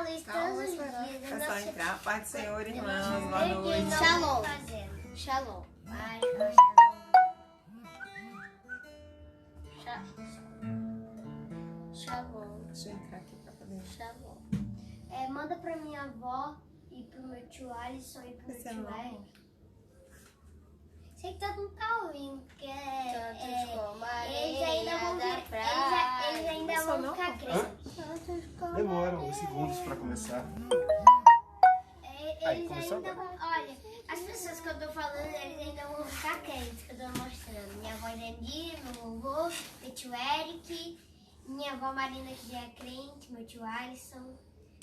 luz todos os dias. É só entrar. Paz do Senhor, irmãos. Boa noite. Shalom. Shalom. Shalom. Deixa eu entrar aqui pra poder. Shalom. Manda pra minha avó e pro meu tio Alisson e pro meu Esse é tio novo. Eric. Sei que todo mundo tá ouvindo, porque Tantos como a eles ainda areia vão da vir, praia. eles ainda Esse vão é novo? ficar crentes. Tantos como Demora a uns segundos pra começar. Eles começou ainda agora. vão. Olha, as pessoas que eu tô falando, eles ainda vão ficar crentes, que eu tô mostrando. Minha avó Jandir, meu avô, meu tio Eric, minha avó Marina, que já é crente, meu tio Alisson.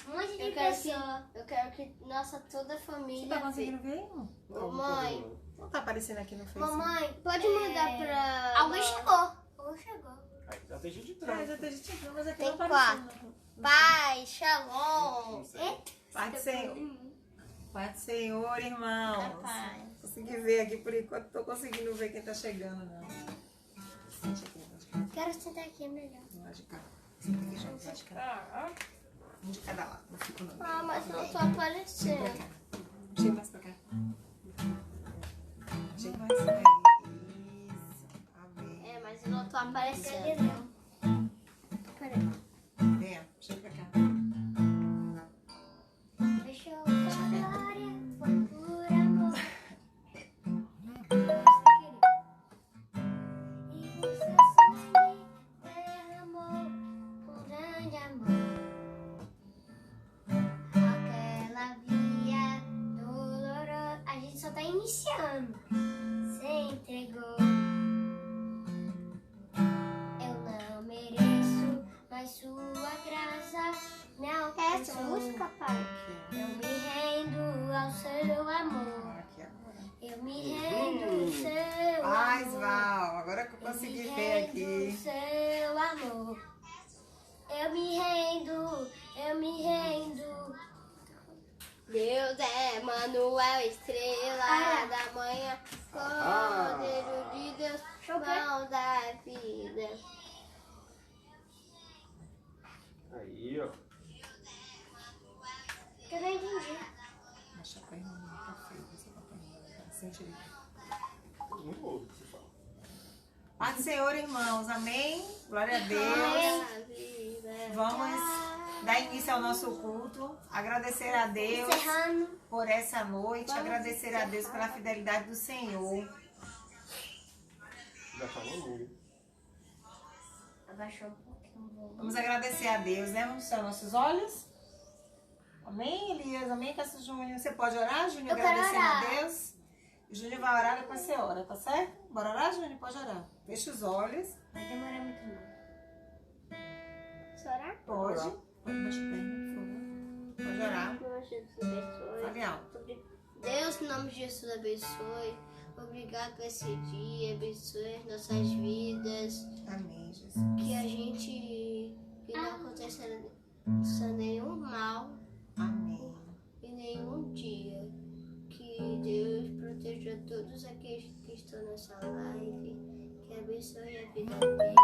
Um monte de pessoa. Eu quero que nossa toda a Você família tá conseguindo ver, irmão? Mamãe, Não tá aparecendo aqui no Facebook. Mamãe, pode mandar pra... alguém chegou. Alguém chegou. Aí já tem gente Ah, entrando. já tem gente entrando, mas aqui Tem não apareceu. Pai, shalom. Pai do Senhor. Pai do Senhor, irmãos. Pai. Consegui ver aqui por enquanto. Tô conseguindo ver quem tá chegando, não. Sente aqui, lado de cá. Quero sentar aqui, é melhor. Lado de cá. Senta aqui, gente, lado de cá. Um de cada lado. Não fico não. Ah, mas não tô aparecendo. Chega mais pra cá. Chega mais pra cá. Isso. Amém. Mas eu não tô aparecendo. Peraí. Vem, chega pra cá. Deixa eu glória, foi por amor. E o seu sangue derramou com grande amor. Aquela via dolorosa. A gente só tá iniciando. Se entregou. Eu não mereço, mas sua graça me Essa alcançou. música, pai. Eu me rendo ao seu amor. Aqui agora. Eu me rendo ao seu Paz, amor. Val. Agora que eu consegui ver Ao aqui. seu amor. Eu me rendo, eu me rendo. Deus é Manuel, estrela da manhã, Cordeiro de Deus, mão da vida. Aí, ó. Eu não entendi. Deixa pra irmã, tá feio. Você tá feio. Sente aí. Não ouve o que você fala. Paz do Senhor, irmãos. Amém? Glória a Deus. Vamos dar início ao nosso culto. Agradecer a Deus Encerrando. por essa noite. Agradecer a Deus pela fidelidade do Senhor. Já falou muito. Abaixou um pouquinho. Vamos agradecer a Deus, né? Vamos fechar nossos olhos. Amém, Elias? Amém, Cássio Júnior? Você pode orar, Júnior? Eu quero Agradecendo a orar. Deus. O Júnior vai orar, depois você ora, tá certo? Bora orar, Júnior? Pode orar. Fecha os olhos. Vai demorar muito não. Chorar? Pode. Pode mexer bem, por favor. Pode orar. Fale alto. Deus, em nome de Jesus, abençoe. Obrigado por esse dia, abençoe as nossas vidas. Amém, Jesus. Que a gente, que não aconteça nenhum mal Amém. e nenhum dia. Que Deus proteja todos aqueles que estão nessa live. Que abençoe a vida deles.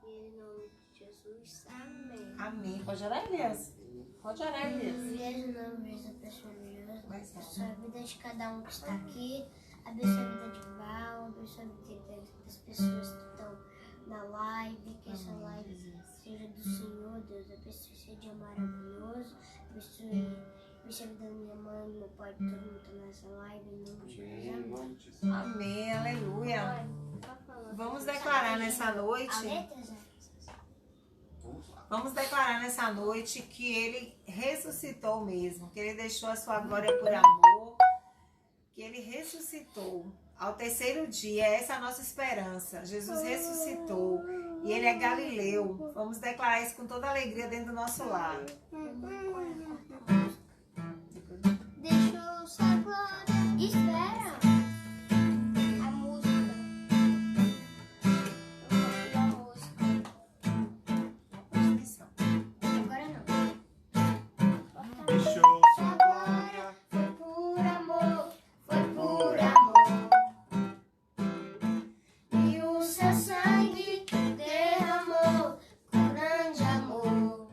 E em nome de Jesus, amém. Amém. Pode orar, Elias? Pode orar, Elias. Veja o nome da pessoa melhor. Vai ser. Abençoe a vida de cada um que está aqui. Abençoe a vida de Val. Abençoe a vida das pessoas que estão na live. Que essa live seja do Senhor. Deus abençoe esse dia maravilhoso. Abençoe a vida da minha mãe, meu pai, todo mundo está nessa live. Em nome de Jesus. Amém. Amém. Aleluia. Vamos declarar nessa noite. A letra, Zé? Vamos declarar nessa noite que ele ressuscitou mesmo, que ele deixou a sua glória por amor, que ele ressuscitou. Ao terceiro dia, essa é a nossa esperança. Jesus ressuscitou e ele é Galileu. Vamos declarar isso com toda alegria dentro do nosso lar. Deixou sua glória. Espera! A música. A música. Presta atenção. Agora não. Deixou sua glória. Foi por amor, foi por amor. E o seu sangue derramou com grande amor.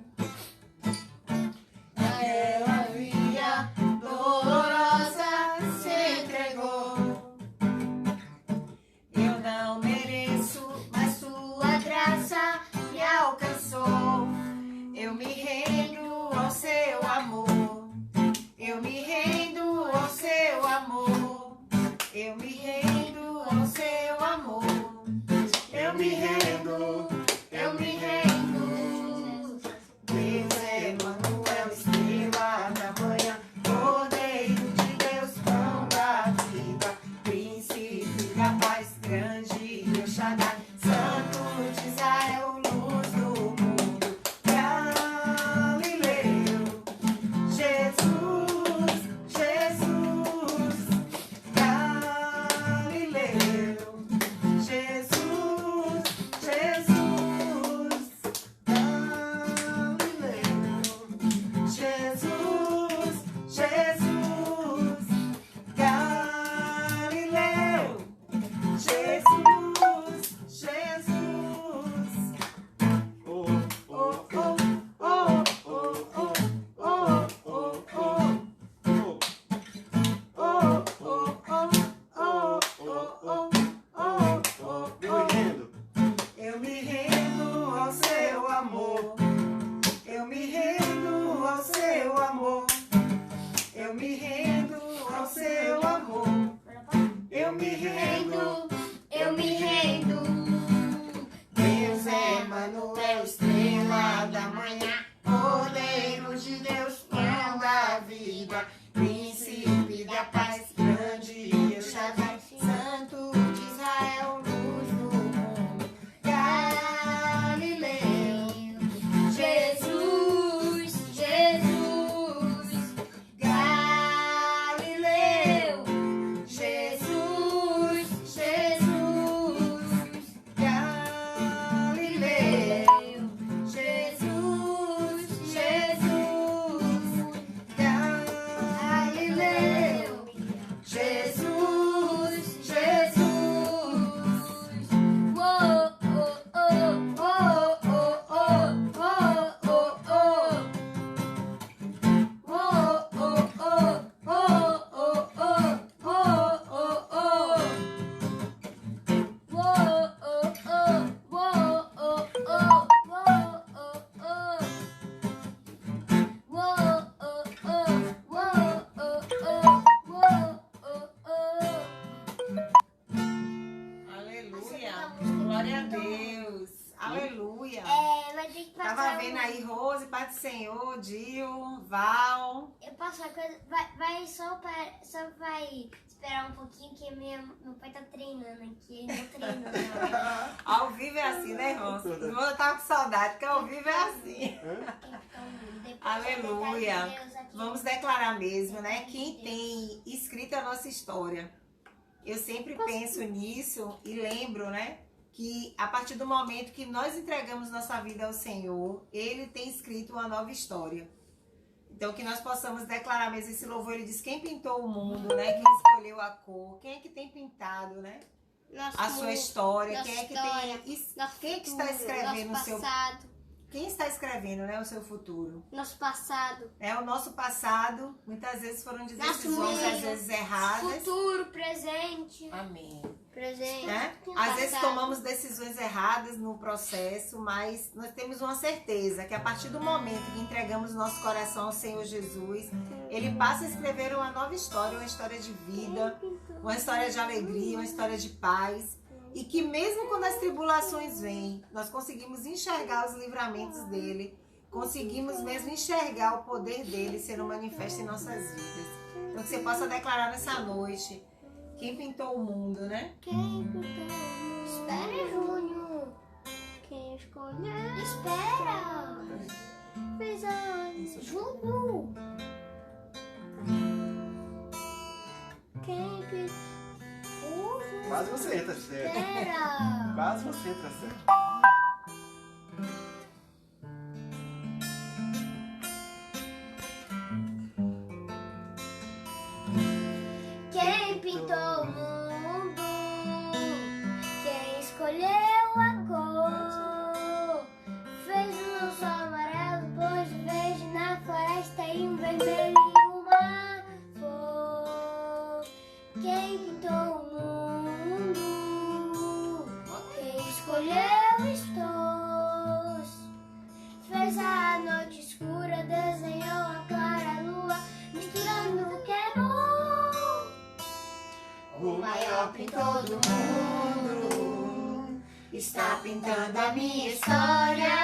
Glória a Deus. Aleluia. Vai ter que Tava passar. vendo aí Rose, Pai do Senhor, Dil, Val. Eu passo a coisa. Só vai esperar um pouquinho que meu pai tá treinando aqui. Ele não treinou, não. Ao vivo é assim, né, Rose? Eu tava com saudade, porque ao vivo é assim. Depois Aleluia. de Deus aqui. Vamos declarar mesmo, né? Quem tem escrito a nossa história. Eu sempre penso nisso e lembro, né? Que a partir do momento que nós entregamos nossa vida ao Senhor, Ele tem escrito uma nova história. Então, que nós possamos declarar mesmo esse louvor. Ele diz quem pintou o mundo, né? Quem escolheu a cor, quem é que tem pintado, né? A sua história, quem é que tem... Quem é que está escrevendo o seu... Quem está escrevendo, né, o seu futuro? Nosso passado. O nosso passado, muitas vezes foram de Nosso decisões, medo. às vezes erradas. Futuro, presente. Amém. Presente. Né? Às vezes tomamos decisões erradas no processo, mas nós temos uma certeza que a partir do momento que entregamos nosso coração ao Senhor Jesus, Ele passa a escrever uma nova história, uma história de vida, uma história de alegria, uma história de paz. E que mesmo quando as tribulações vêm, nós conseguimos enxergar os livramentos dele, conseguimos mesmo enxergar o poder dele sendo manifesto em nossas vidas. Então que você possa declarar nessa noite, quem pintou o mundo, né? Quem pintou o mundo? Espera, Júnior. Quem escolheu? Espera. Fez anos. Júnior. Quem pintou? Quase você entra certo. Espera. Quase você entra certo. Quem pintou o mundo? Quem escolheu a cor? Fez um lenço amarelo, pôs um verde na floresta e um vermelho e uma flor. Quem pintou o mundo? Quem escolheu estos? Fez a noite escura, desenhou a clara lua, misturando o que é bom. O maior pintor do mundo está pintando a minha história.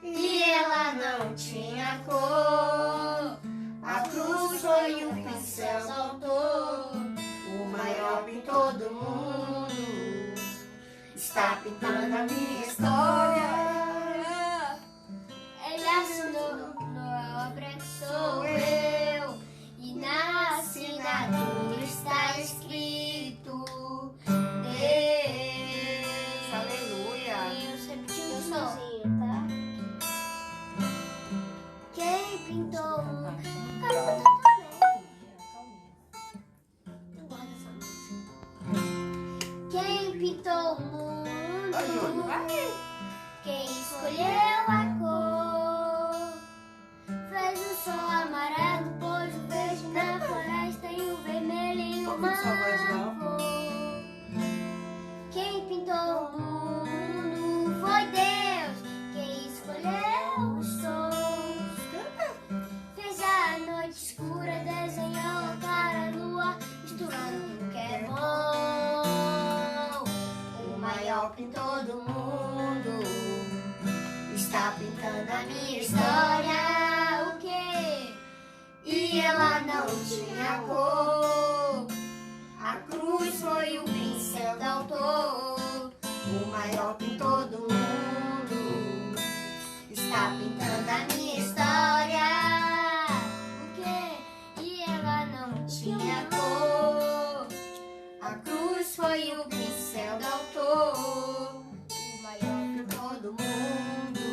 E ela não tinha cor. A cruz foi um pincel do autor. O maior pintor do mundo está pintando a minha história. Ele assinou a obra que sou eu. E na assinatura está escrito Deus. Aleluia. Eu sempre tive Eu um som. sozinho, tá? Quem pintou o mundo? Eu gosto dessa música. Quem pintou o mundo? Vai, Júnior, Quem escolheu a cor? Fez o sol amarelo, pôs o verde na floresta e o vermelho em Ouviu uma sua voz, não? cor. Quem pintou o mundo foi Deus. Quem escolheu os sons? Fez a noite escura, desenhou a clara lua, misturando tudo que é bom. O maior pintor do mundo está pintando a minha história. O quê? E ela não tinha cor. A cruz foi o pincel do autor. O maior pintor do mundo está pintando a minha história. O quê? E ela não tinha cor. A cruz foi o pincel do autor. O maior pintor do mundo.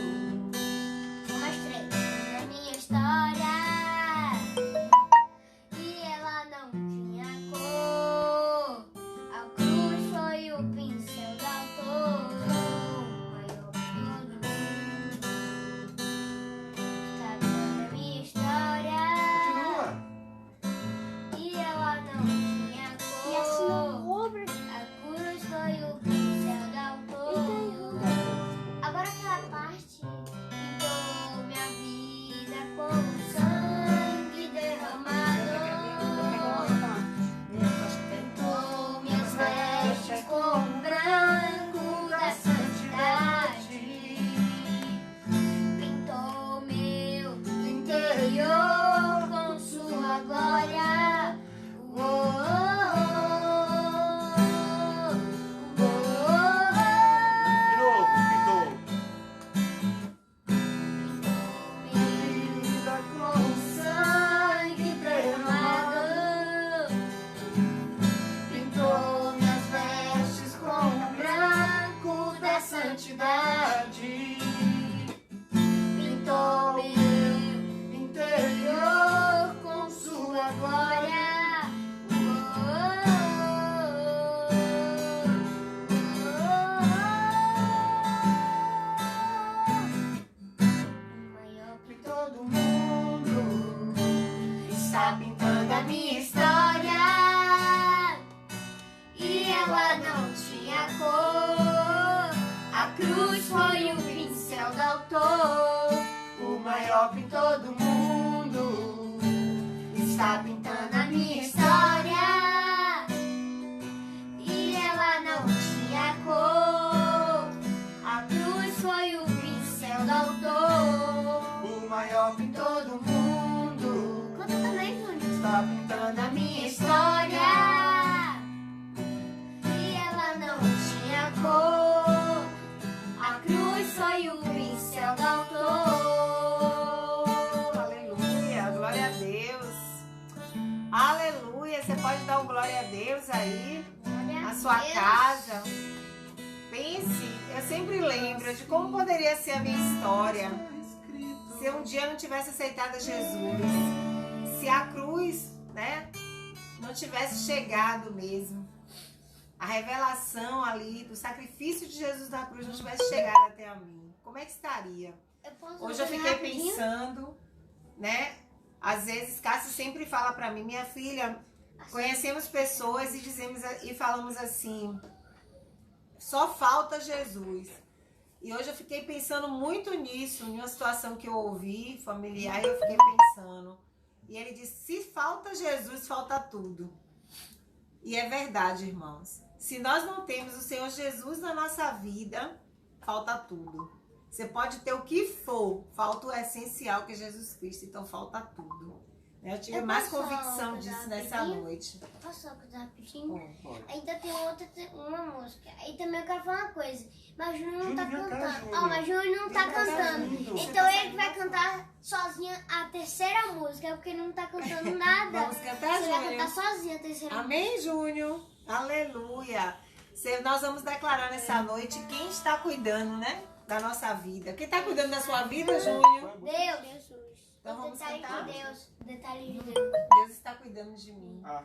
Mais três. A minha história. E ela não tinha cor. A cruz foi o pincel do autor. O maior pintor do mundo. Tá vendo a minha história? Continua. E ela não tinha cor. E assinou obra. A cruz foi o pincel do autor. não tinha cor. A cruz foi o pincel do autor, o maior pintor do mundo. Está pintando a minha história e ela não tinha cor. A cruz foi o pincel do autor, O maior pintor do mundo conta também, Júnior. está pintando A minha história e ela não tinha cor. A cruz foi o pincel do autor. Aleluia, glória a Deus. Aleluia, você pode dar um glória a Deus aí na sua casa. Pense, eu sempre lembro de como poderia ser a minha história se um dia eu não tivesse aceitado Jesus, se a cruz, né, não tivesse chegado mesmo, a revelação ali do sacrifício de Jesus na cruz não tivesse chegado até a mim, como é que estaria? Hoje eu fiquei pensando, né, às vezes Cássia sempre fala pra mim, minha filha, conhecemos pessoas e falamos assim, só falta Jesus. E hoje eu fiquei pensando muito nisso, em uma situação que eu ouvi, familiar, e eu fiquei pensando. E ele disse, se falta Jesus, falta tudo. E é verdade, irmãos. Se nós não temos o Senhor Jesus na nossa vida, falta tudo. Você pode ter o que for, falta o essencial que é Jesus Cristo, então falta tudo. Eu tive mais convicção disso nessa noite. Posso só cuidar rapidinho? Pode. Ainda tem uma música. Aí também eu quero falar uma coisa. Mas Júnior não tá Júnior, vem cá, cantando. Júnior. Ó, mas Júnior não tá Vem cá, cantando. Júnior. Então ele vai cantar sozinho a terceira música, porque ele não tá cantando nada. Vamos cantar, Você vai Júnior? cantar sozinho a terceira música. Amém, Júnior? Aleluia. Nós vamos declarar nessa noite quem está cuidando, né, da nossa vida. Quem está cuidando da sua vida, Júnior? Deus. Então O vamos detalhe cantar? de Deus. O detalhe de Deus. Deus está cuidando de mim. Ah,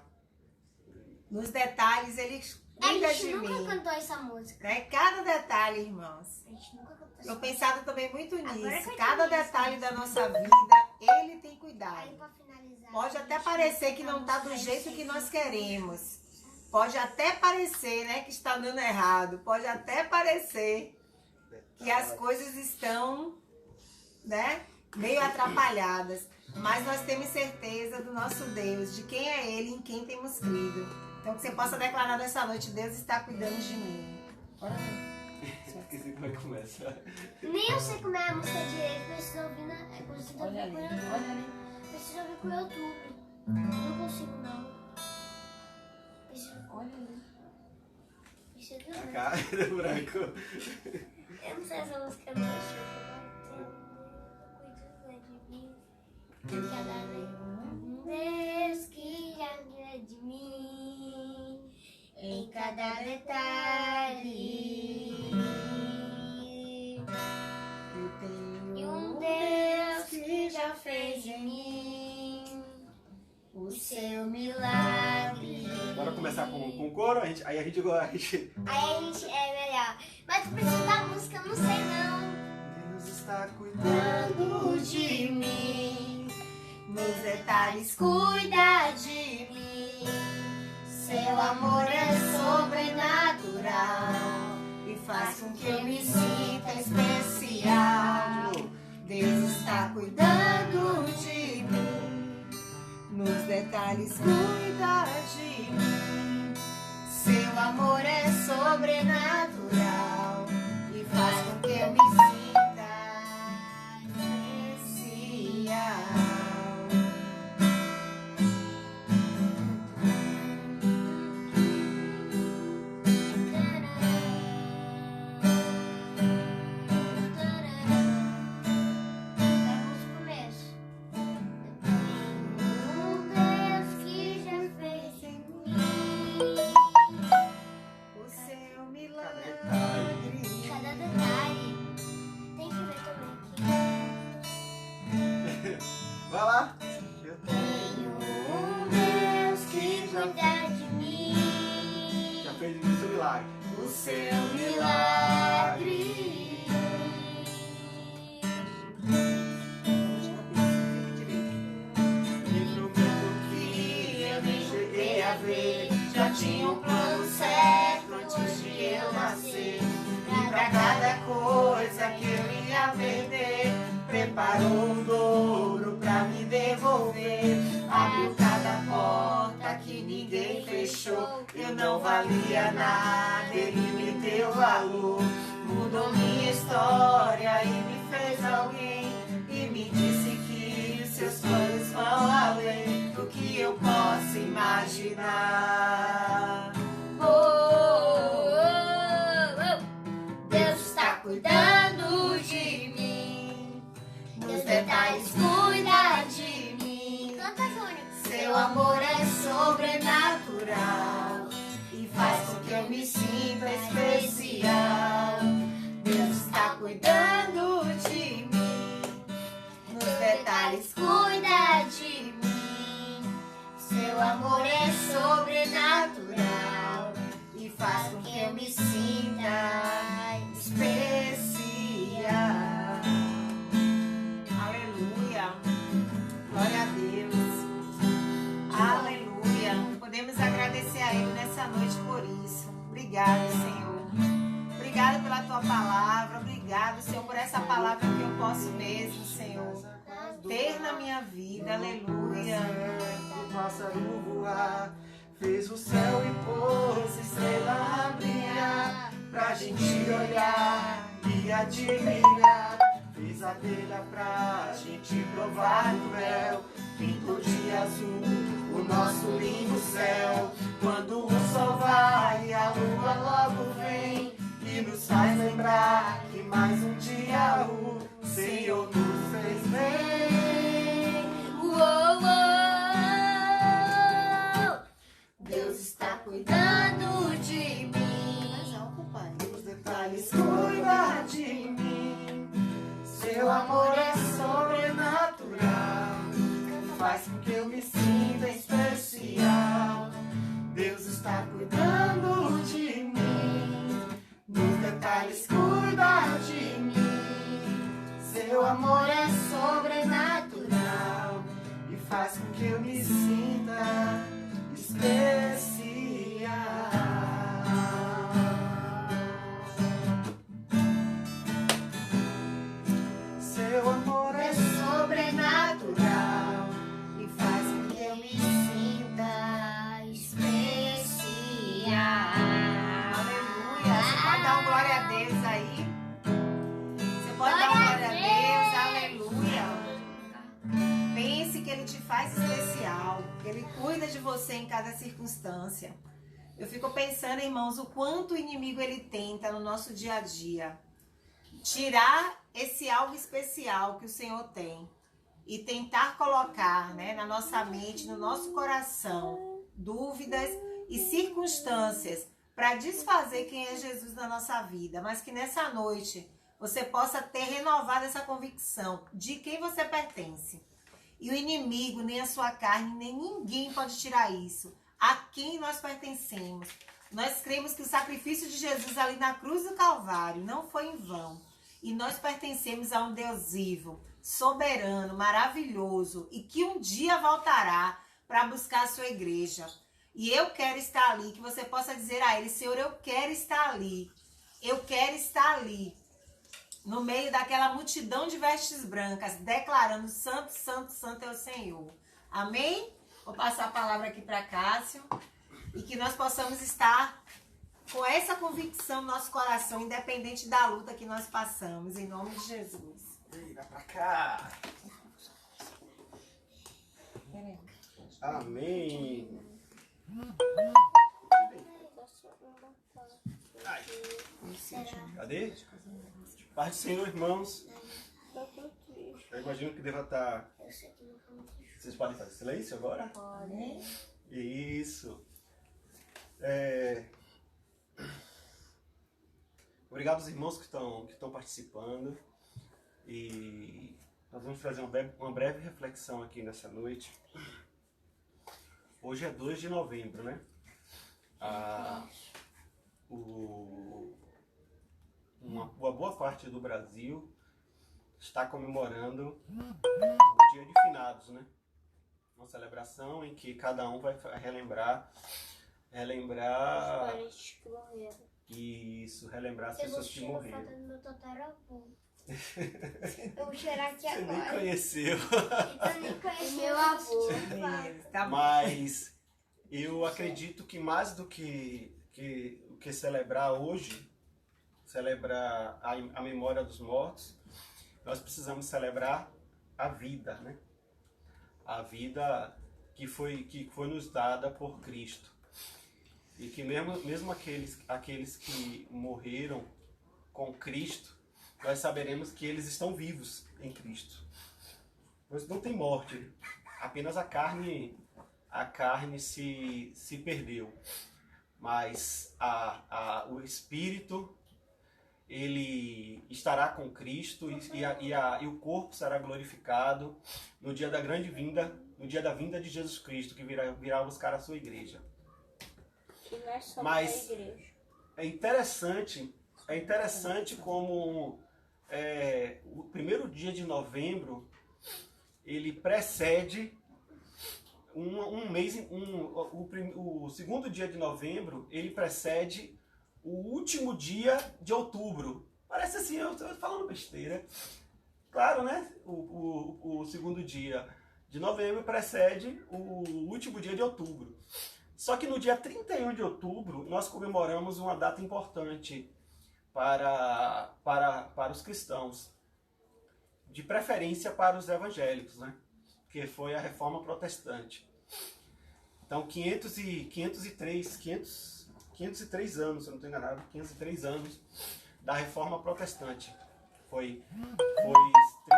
Nos detalhes, Ele A cuida gente de nunca mim. cantou essa música. Né? Cada detalhe, irmãos. A gente nunca cantou essa Eu música. pensava também muito Agora nisso. que eu Cada entendi detalhe isso. da nossa vida, Ele tem Aí cuidado. pra finalizar. Pode a até gente parecer vai que cantar não está do música jeito que recente. nós queremos. Pode até parecer, né, que está dando errado. Pode até parecer que as coisas estão, né, meio atrapalhadas. Mas nós temos certeza do nosso Deus, de quem é Ele e em quem temos crido. Então que você possa declarar nessa noite, Deus está cuidando de mim. Bora ver. esqueci como é que começa. Nem eu sei como é a música direito, preciso ouvir preciso Olha ouvir ali, com o YouTube. olha ali. Preciso ouvir com o YouTube. Não consigo não. Olha ali. Preciso A ver. cara do branco. Eu não sei essa música não, cuida de mim. Cada Deus que já cuida de mim em cada detalhe. Eu tenho E um Deus que já fez em mim o seu milagre. Bora começar com o coro, aí a gente. Aí a gente é melhor. Mas tu precisa da música, eu não sei não. Deus está cuidando de mim, nos detalhes cuida de mim. Seu amor é sobrenatural e faz com que eu me sinta especial. Deus está cuidando de mim, nos detalhes cuida de mim. Seu amor é sobrenatural e faz com que eu me sinta especial. Vamos pro começo. Um Deus que já fez em mim O seu milagre. cada detalhe. Tem que ver também aqui. Vai lá. Tenho um Deus que cuida de mim. Já fez o seu milagre. O seu Milagre. E no momento que eu nem cheguei a ver, já tinha um plano certo não valia nada, Ele me deu valor, mudou minha história e me fez alguém, e me disse que os seus planos vão além do que eu posso imaginar. Deus está cuidando de mim, nos detalhes cuida de mim. Canta, Júnior. Seu amor é sobrenatural e faz com que eu me sinta especial. Deus está cuidando de mim, nos detalhes cuida de mim. Seu amor é sobrenatural e faz com que eu me sinta especial. Aleluia. Glória a Deus. Aleluia. Podemos agradecer a Ele nessa noite por isso. Obrigado, Senhor. Obrigado pela Tua palavra. Obrigado, Senhor, por essa palavra que eu posso mesmo, Senhor, ter na minha vida. Aleluia. O pássaro voar, fez o céu e pôs estrela a brilhar, pra gente olhar e admirar. Fez a abelha pra gente provar do mel, pintou de azul o nosso lindo céu. Quando o sol vai, a lua logo vem e nos faz lembrar que mais um dia o Senhor nos fez bem. Deus está cuidando de mim, os detalhes cuida de mim. Seu amor é sobrenatural, faz com que eu me sinta especial. Deus está cuidando de mim, nos detalhes cuida de mim. Seu amor é sobrenatural e faz com que eu me sinta especial. Seu amor é sobrenatural e faz com que eu me sinta especial. Aleluia. Você pode dar um glória a Deus aí? Você pode dar um glória a Deus? Aleluia. Pense que Ele te faz especial, que Ele cuida de você em cada circunstância. Eu fico pensando, irmãos, o quanto o inimigo ele tenta no nosso dia a dia tirar esse algo especial que o Senhor tem e tentar colocar, né, na nossa mente, no nosso coração, dúvidas e circunstâncias para desfazer quem é Jesus na nossa vida. Mas que nessa noite você possa ter renovado essa convicção de quem você pertence. E o inimigo, nem a sua carne, nem ninguém pode tirar isso. A quem nós pertencemos. Nós cremos que o sacrifício de Jesus ali na cruz do Calvário não foi em vão. E nós pertencemos a um Deus vivo, soberano, maravilhoso e que um dia voltará para buscar a sua igreja. E eu quero estar ali, que você possa dizer a Ele: Senhor, eu quero estar ali. Eu quero estar ali. No meio daquela multidão de vestes brancas, declarando: Santo, Santo, Santo é o Senhor. Amém? Vou passar a palavra aqui para Cássio. E que nós possamos estar com essa convicção no nosso coração, independente da luta que nós passamos. Em nome de Jesus. Vira pra cá. Amém. Ai. Cadê? Paz do Senhor, irmãos. Eu imagino que deva estar. Vocês podem fazer silêncio agora? Podem. Isso. Obrigado aos irmãos que estão participando. E nós vamos fazer uma breve reflexão aqui nessa noite. Hoje é 2 de novembro, né? Uma boa parte do Brasil está comemorando o Dia de Finados, né? Uma celebração em que cada um vai relembrar Parentes que morreram. isso, relembrar as pessoas que morreram. Meu tataravô. Eu vou chorar aqui Você nem agora. conheceu. Eu nem conheci meu avô. Tá bom. Mas Eu acredito que mais do que celebrar hoje, celebrar a memória dos mortos, nós precisamos celebrar a vida, né? A vida que foi nos dada por Cristo. E que mesmo aqueles que morreram com Cristo, nós saberemos que eles estão vivos em Cristo. Pois não tem morte, apenas a carne se perdeu. Mas o Espírito, ele estará com Cristo e o corpo será glorificado no dia da grande vinda, no dia da vinda de Jesus Cristo, que virá buscar a sua igreja. Que nós somos Mas a igreja. É interessante como o primeiro dia de novembro ele precede um mês, o segundo dia de novembro ele precede o último dia de outubro. Parece assim, eu estou falando besteira. Claro, né? O segundo dia de novembro precede o último dia de outubro. Só que no dia 31 de outubro nós comemoramos uma data importante para os cristãos, de preferência para os evangélicos, né? Que foi a Reforma Protestante. Então 503 anos, se eu não estou enganado, 503 anos da Reforma Protestante. Foi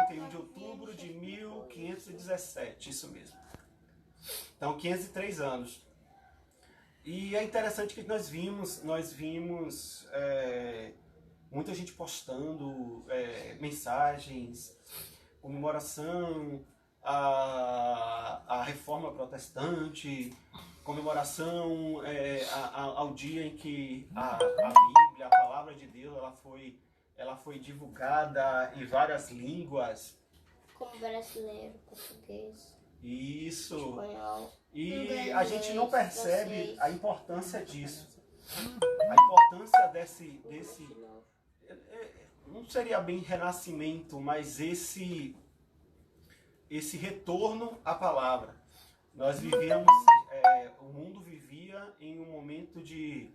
31 de outubro de 1517, isso mesmo. Então 503 anos. E é interessante que nós vimos muita gente postando mensagens, comemoração à Reforma Protestante, comemoração ao dia em que a Bíblia, a Palavra de Deus, ela foi divulgada em várias línguas. Como brasileiro, português, Isso. espanhol. E a gente não percebe francês. a importância disso. A importância desse não seria bem renascimento, mas esse retorno à palavra. Nós vivíamos, o mundo vivia em um momento de,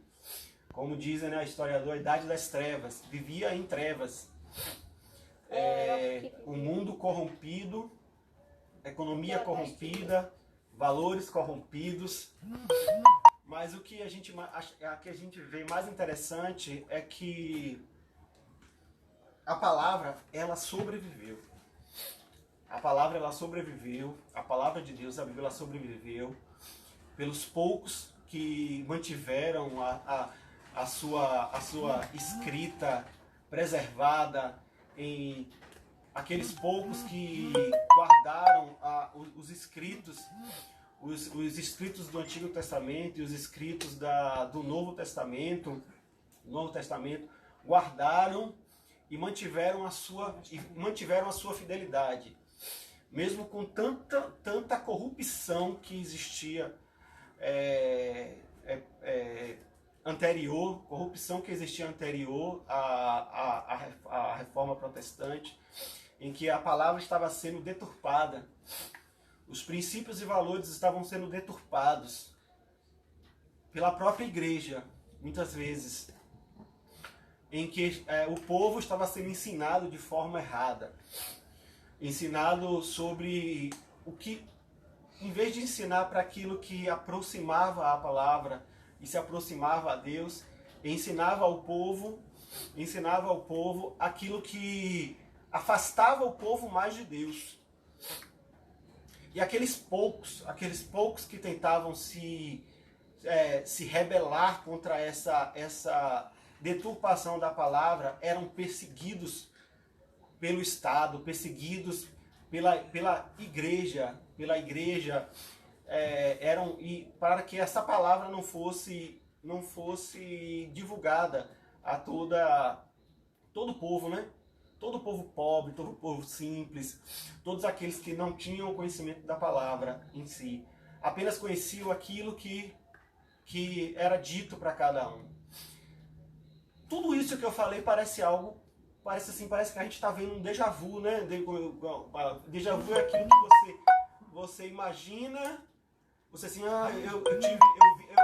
como dizem, né, historiador, a idade das trevas. Vivia em trevas. O mundo corrompido, economia corrompida, valores corrompidos. Mas o que a gente vê mais interessante é que a palavra, ela sobreviveu. A palavra, ela sobreviveu. A palavra de Deus, a Bíblia, ela sobreviveu. Pelos poucos que mantiveram a sua escrita preservada, em aqueles poucos que guardaram os escritos do Antigo Testamento e os escritos do Novo Testamento, guardaram e mantiveram a sua fidelidade, mesmo com tanta corrupção que existia anterior à Reforma Protestante, em que a palavra estava sendo deturpada. Os princípios e valores estavam sendo deturpados pela própria igreja, muitas vezes, em que o povo estava sendo ensinado de forma errada. Ensinado sobre o que, em vez de ensinar para aquilo que aproximava a palavra e se aproximava a Deus, ensinava ao povo aquilo que afastava o povo mais de Deus. E aqueles poucos que tentavam se rebelar contra essa deturpação da palavra eram perseguidos pelo Estado, perseguidos pela igreja, e para que essa palavra não fosse divulgada a todo o povo, né? Todo o povo pobre, todo o povo simples, todos aqueles que não tinham conhecimento da palavra em si, apenas conheciam aquilo que era dito para cada um. Tudo isso que eu falei parece que a gente está vendo um déjà vu, né? Déjà vu é aquilo que você imagina Você assim, eu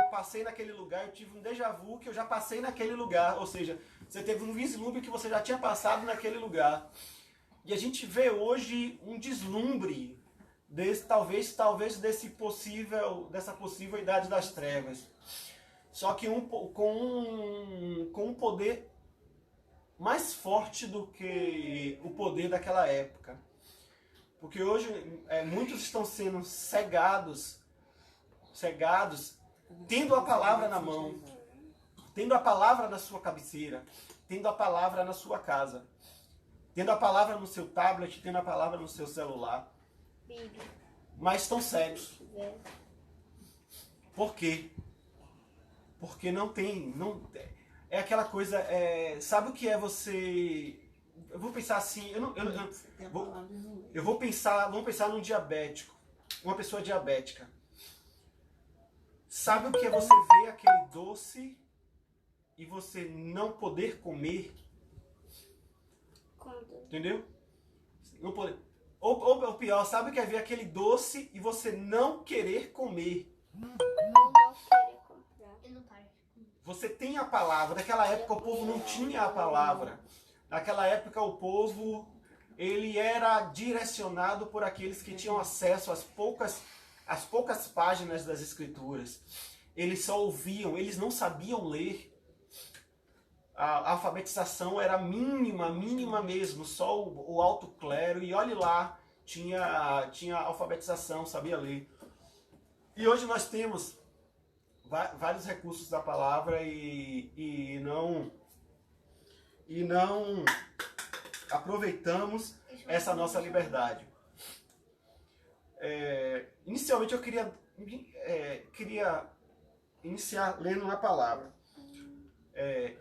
passei naquele lugar, eu tive um déjà vu que eu já passei naquele lugar. Ou seja, você teve um vislumbre que você já tinha passado naquele lugar. E a gente vê hoje um deslumbre dessa possível idade das trevas. Só que com um poder mais forte do que o poder daquela época. Porque hoje muitos estão sendo cegados, tendo a palavra na mão, tendo a palavra na sua cabeceira, tendo a palavra na sua casa, tendo a palavra no seu tablet, tendo a palavra no seu celular. Mas estão cegos. Por quê? Porque não tem... É aquela coisa... sabe o que é você... Eu vou pensar assim... Vamos pensar num diabético. Uma pessoa diabética. Sabe o que é você ver aquele doce e você não poder comer? Entendeu? Não poder. Ou pior, sabe o que é ver aquele doce e você não querer comer? Ou não querer comprar. Eu não paro. Você tem a palavra. Naquela época o povo não tinha a palavra. Naquela época o povo, ele era direcionado por aqueles que tinham acesso às poucas páginas das escrituras. Eles só ouviam, eles não sabiam ler. A alfabetização era mínima mesmo, só o alto clero, e olhe lá, tinha alfabetização, sabia ler. E hoje nós temos vários recursos da palavra e não aproveitamos essa nossa liberdade. Inicialmente eu queria iniciar lendo na palavra.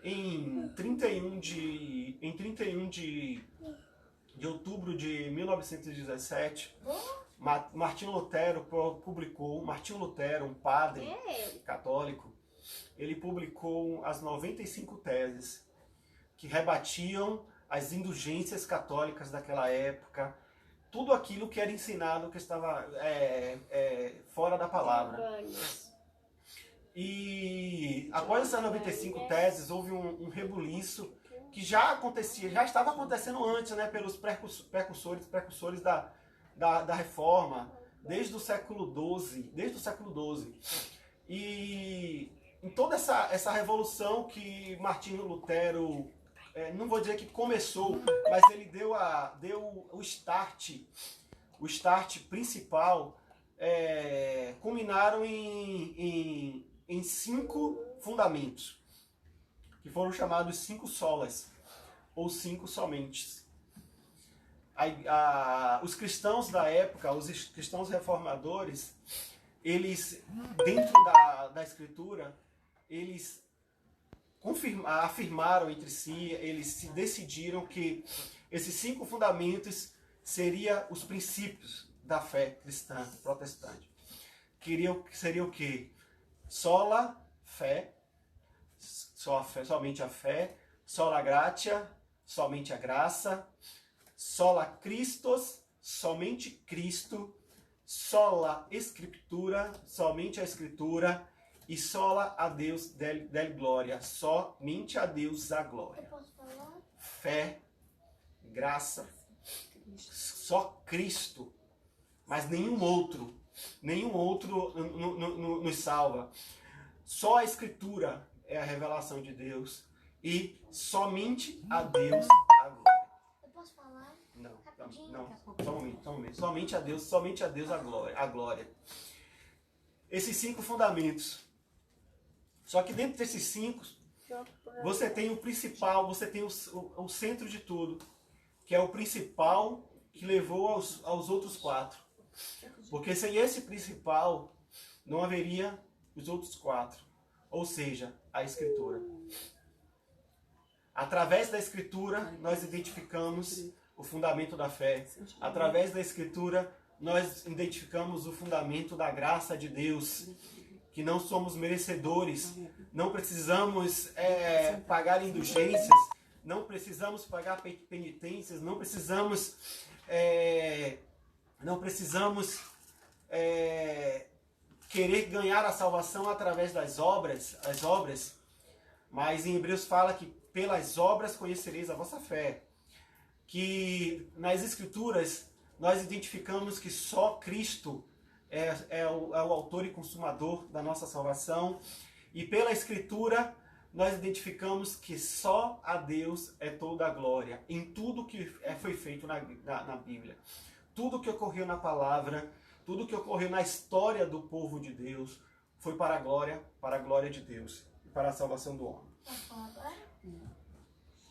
Em 31 de outubro de 1917, Martinho Lutero, um padre católico, ele publicou as 95 teses que rebatiam as indulgências católicas daquela época, tudo aquilo que era ensinado que estava fora da palavra. E após essas 95 teses, houve um rebuliço que já estava acontecendo antes, né, pelos precursores da reforma, desde o século XII. E em toda essa revolução que Martinho Lutero, não vou dizer que começou, mas ele deu o start principal, culminaram em 5 fundamentos, que foram chamados 5 solas, ou 5 somentes. Os cristãos da época, os cristãos reformadores, eles, dentro da Escritura, eles afirmaram entre si, eles se decidiram que esses 5 fundamentos seriam os princípios da fé cristã protestante. Seria o quê? Sola, fé, somente a fé, sola gratia, somente a graça, sola Christos, somente Cristo, sola Escritura, somente a Escritura, e sola a Deus del glória, somente a Deus a glória. Eu posso falar? Fé, graça, só Cristo, mas nenhum outro nos salva. Só a Escritura é a revelação de Deus e somente a Deus a glória. Eu posso falar? Não, Rapidinho, não, daqui a só um momento. Somente a Deus a glória. Esses 5 fundamentos. Só que dentro desses 5, você tem o principal, você tem o centro de tudo, que é o principal que levou aos outros 4. Porque sem esse principal, não haveria os outros 4. Ou seja, a Escritura. Através da Escritura, nós identificamos o fundamento da fé. Através da Escritura, nós identificamos o fundamento da graça de Deus. Que não somos merecedores. Não precisamos pagar indulgências. Não precisamos pagar penitências. Não precisamos querer ganhar a salvação através das obras, mas em Hebreus fala que pelas obras conhecereis a vossa fé. Que nas Escrituras nós identificamos que só Cristo é o autor e consumador da nossa salvação. E pela Escritura nós identificamos que só a Deus é toda a glória em tudo que foi feito na Bíblia. Tudo que ocorreu na palavra, tudo que ocorreu na história do povo de Deus foi para a glória de Deus e para a salvação do homem. Posso falar agora?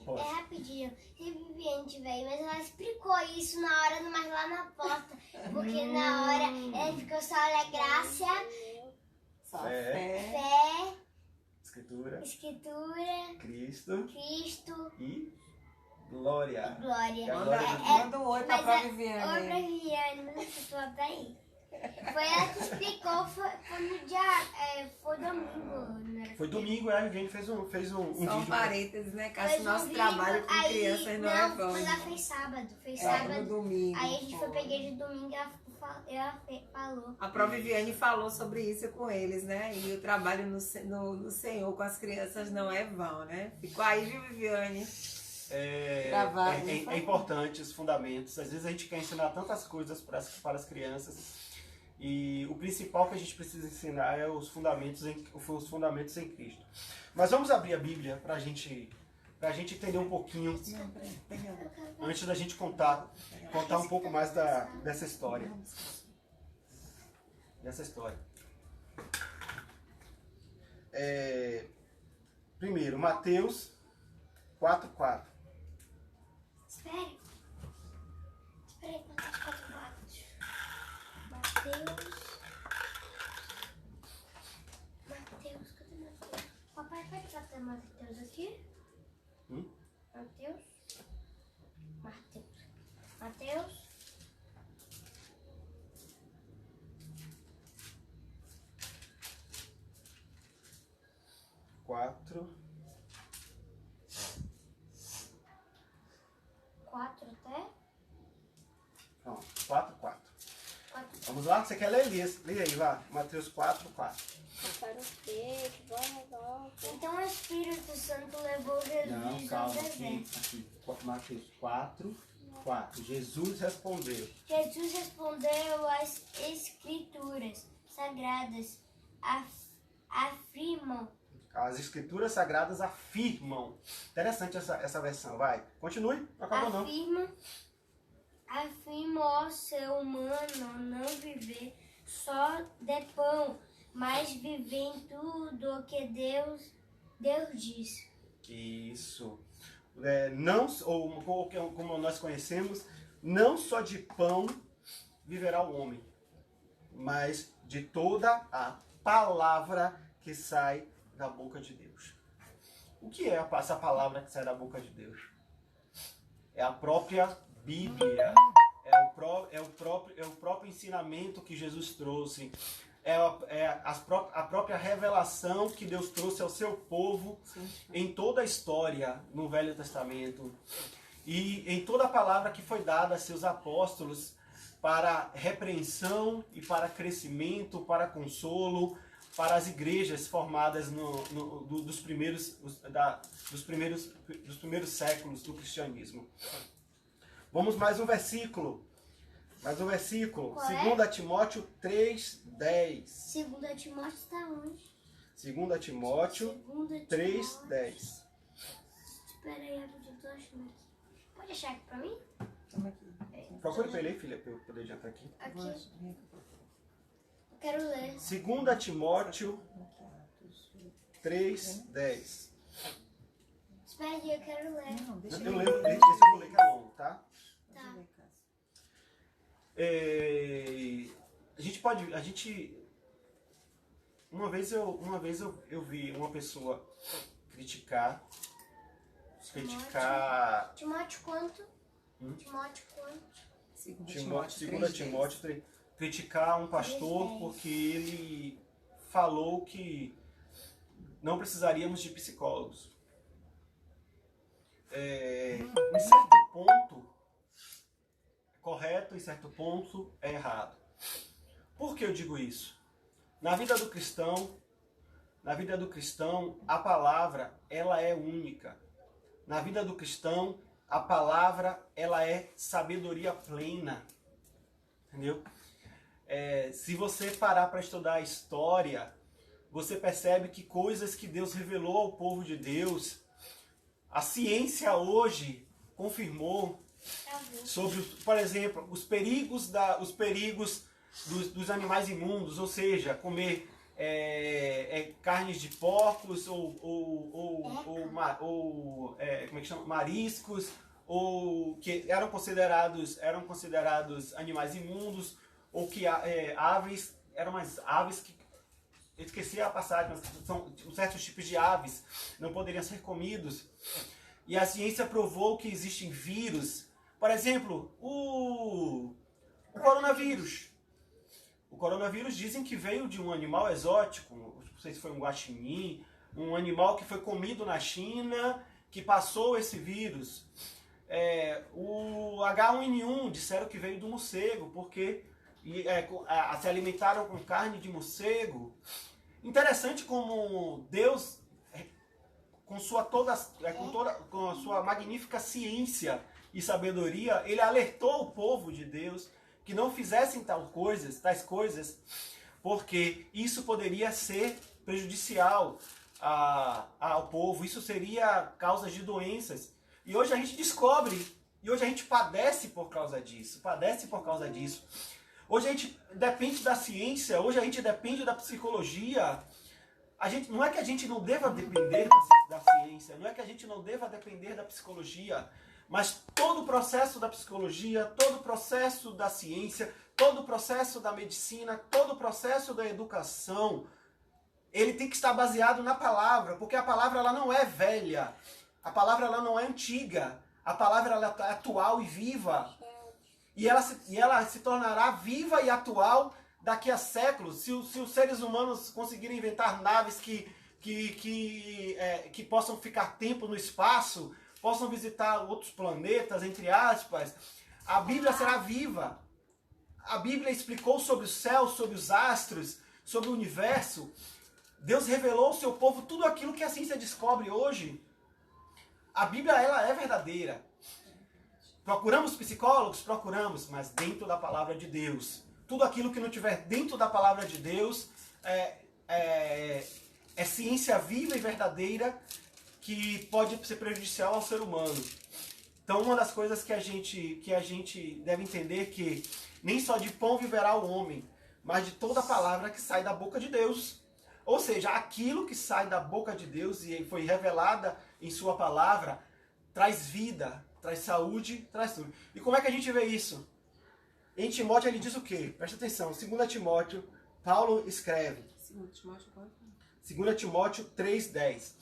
Pode. É rapidinho. Se a Viviane veio, mas ela explicou isso na hora, mas lá na porta. Porque na hora ela ficou só olha graça, Só Fé. fé. fé, Escritura, escritura, Cristo Cristo e glória. e glória. Manda um oi pra Mas Pró Oi pra Viviane. Viviane, mas essa pessoa tá aí. Foi ela que explicou, foi no dia, foi domingo. Né? Foi domingo, a Viviane fez um Só um vídeo. parênteses, né? Cássio, Fez um nosso vídeo, trabalho com aí- crianças não é vão. Mas ela fez sábado. Fez No sábado. domingo. Aí a gente foi pra igreja de domingo e ela falou. A Pró Viviane falou sobre isso com eles, né? E o trabalho no Senhor com as crianças não é vão, né? Ficou aí, viu, Viviane? Gravado, não foi? É importante os fundamentos. Às vezes a gente quer ensinar tantas coisas para as crianças. E o principal que a gente precisa ensinar é os fundamentos em Cristo. Mas vamos abrir a Bíblia para a gente entender um pouquinho, antes da gente contar um pouco mais dessa história. Primeiro, Mateus 4:4. Espere aí, quantas 4 lados? Mateus, cadê Mateus? Papai, pode botar Mateus aqui? Mateus. Mateus. 4. 4 até? Pronto, 4:4. 4. Vamos lá? Você quer ler? Lê aí, vá. Mateus 4:4. Para o peito, vai. Então o Espírito Santo levou Jesus Não, ao calma, deserto. aqui. Mateus 4:4. Jesus respondeu. Jesus respondeu às Escrituras Sagradas, afirmam. As escrituras sagradas afirmam. Interessante essa versão, vai. Continue, não acabou não. Afirma o ser humano não viver só de pão, mas viver em tudo o que Deus diz. Isso. Não, ou como nós conhecemos, não só de pão viverá o homem, mas de toda a palavra que sai da boca de Deus. O que é essa palavra que sai da boca de Deus? É a própria Bíblia. É o próprio ensinamento que Jesus trouxe. A própria revelação que Deus trouxe ao seu povo em toda a história no Velho Testamento. E em toda a palavra que foi dada a seus apóstolos para repreensão e para crescimento, para consolo, para as igrejas formadas dos primeiros séculos do cristianismo. Vamos mais um versículo. Qual é? 2 Timóteo 3:10. 2 Timóteo está onde? 2 Timóteo 3:10. Espera aí, eu tô achando aqui. Pode achar aqui pra mim? Procure pra ele, filha, para eu poder adiantar aqui. Aqui. Eu quero ler. 2 Timóteo 3:10. Espera aí, eu quero ler. Eu lembro, esse eu vou ler que é longo, tá? Tá. Uma vez eu vi uma pessoa criticar Timóteo quanto? Timóteo quanto? 2 Timóteo criticar um pastor porque ele falou que não precisaríamos de psicólogos. Em certo ponto é correto, em certo ponto é errado. Por que eu digo isso? Na vida do cristão, a palavra, ela é única. Na vida do cristão, a palavra, ela é sabedoria plena. Entendeu? Se você parar para estudar a história, você percebe que coisas que Deus revelou ao povo de Deus, a ciência hoje confirmou sobre, por exemplo, os perigos dos animais imundos, ou seja, comer carnes de porcos como é que chama? Mariscos, ou que eram considerados animais imundos, ou que aves, eram umas aves que, eu esqueci a passagem, mas são certos tipos de aves, não poderiam ser comidos. E a ciência provou que existem vírus. Por exemplo, o coronavírus. O coronavírus dizem que veio de um animal exótico, não sei se foi um guaxinim, um animal que foi comido na China, que passou esse vírus. O H1N1 disseram que veio do morcego, porque se alimentaram com carne de morcego. Interessante como Deus, com a sua magnífica ciência e sabedoria, ele alertou o povo de Deus que não fizessem tais coisas, porque isso poderia ser prejudicial ao povo, isso seria causa de doenças. E hoje a gente descobre, e hoje a gente padece por causa disso. Hoje a gente depende da ciência, hoje a gente depende da psicologia. Não é que a gente não deva depender da ciência, não é que a gente não deva depender da psicologia, mas todo o processo da psicologia, todo o processo da ciência, todo o processo da medicina, todo o processo da educação, ele tem que estar baseado na palavra, porque a palavra ela não é velha, a palavra ela não é antiga, a palavra ela é atual e viva. E ela se tornará viva e atual daqui a séculos, se os seres humanos conseguirem inventar naves que possam ficar tempo no espaço, possam visitar outros planetas, entre aspas, a Bíblia será viva. A Bíblia explicou sobre o céu, sobre os astros, sobre o universo. Deus revelou ao seu povo tudo aquilo que a ciência descobre hoje. A Bíblia, ela é verdadeira. Procuramos psicólogos? Procuramos, mas dentro da palavra de Deus. Tudo aquilo que não tiver dentro da palavra de Deus é ciência viva e verdadeira que pode ser prejudicial ao ser humano. Então, uma das coisas que a gente deve entender é que nem só de pão viverá o homem, mas de toda a palavra que sai da boca de Deus. Ou seja, aquilo que sai da boca de Deus e foi revelada em sua palavra, traz vida, traz saúde, traz tudo. E como é que a gente vê isso? Em Timóteo ele diz o quê? Presta atenção, 2 Timóteo, Paulo escreve. 2 Timóteo 3,10.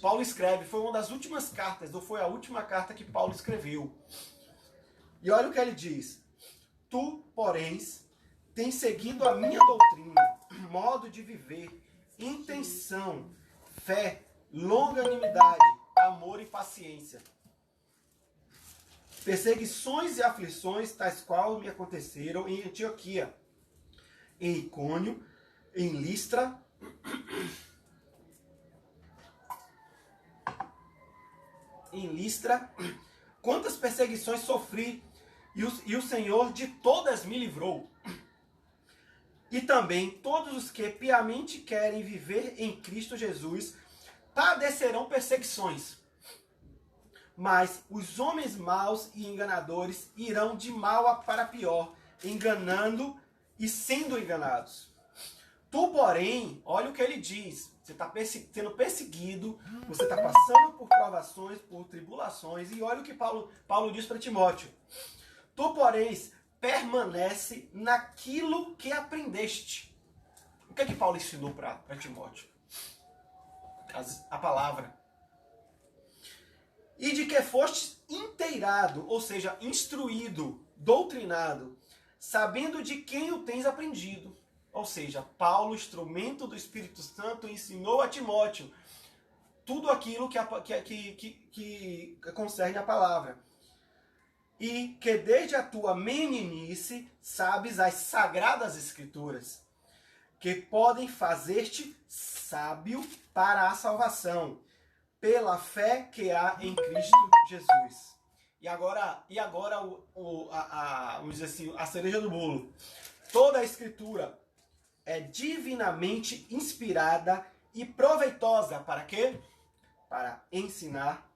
Paulo escreve, foi uma das últimas cartas, ou foi a última carta que Paulo escreveu. E olha o que ele diz. Tu, porém, tens seguido a minha doutrina, modo de viver, intenção, fé, longanimidade, amor e paciência. Perseguições e aflições, tais qual me aconteceram em Antioquia, em Icônio, em Listra, quantas perseguições sofri, e o Senhor de todas me livrou. E também todos os que piamente querem viver em Cristo Jesus padecerão perseguições. Mas os homens maus e enganadores irão de mal para pior, enganando e sendo enganados. Tu, porém, olha o que ele diz. Você está sendo perseguido, você está passando por provações, por tribulações. E olha o que Paulo diz para Timóteo. Tu, porém, permanece naquilo que aprendeste. O que é que Paulo ensinou para Timóteo? A palavra. E de que foste inteirado, ou seja, instruído, doutrinado, sabendo de quem o tens aprendido. Ou seja, Paulo, instrumento do Espírito Santo, ensinou a Timóteo tudo aquilo que concerne a palavra. E que desde a tua meninice sabes as sagradas escrituras, que podem fazer-te sábio para a salvação, pela fé que há em Cristo Jesus. E agora vamos dizer assim, a cereja do bolo. Toda a Escritura é divinamente inspirada e proveitosa para quê? Para ensinar,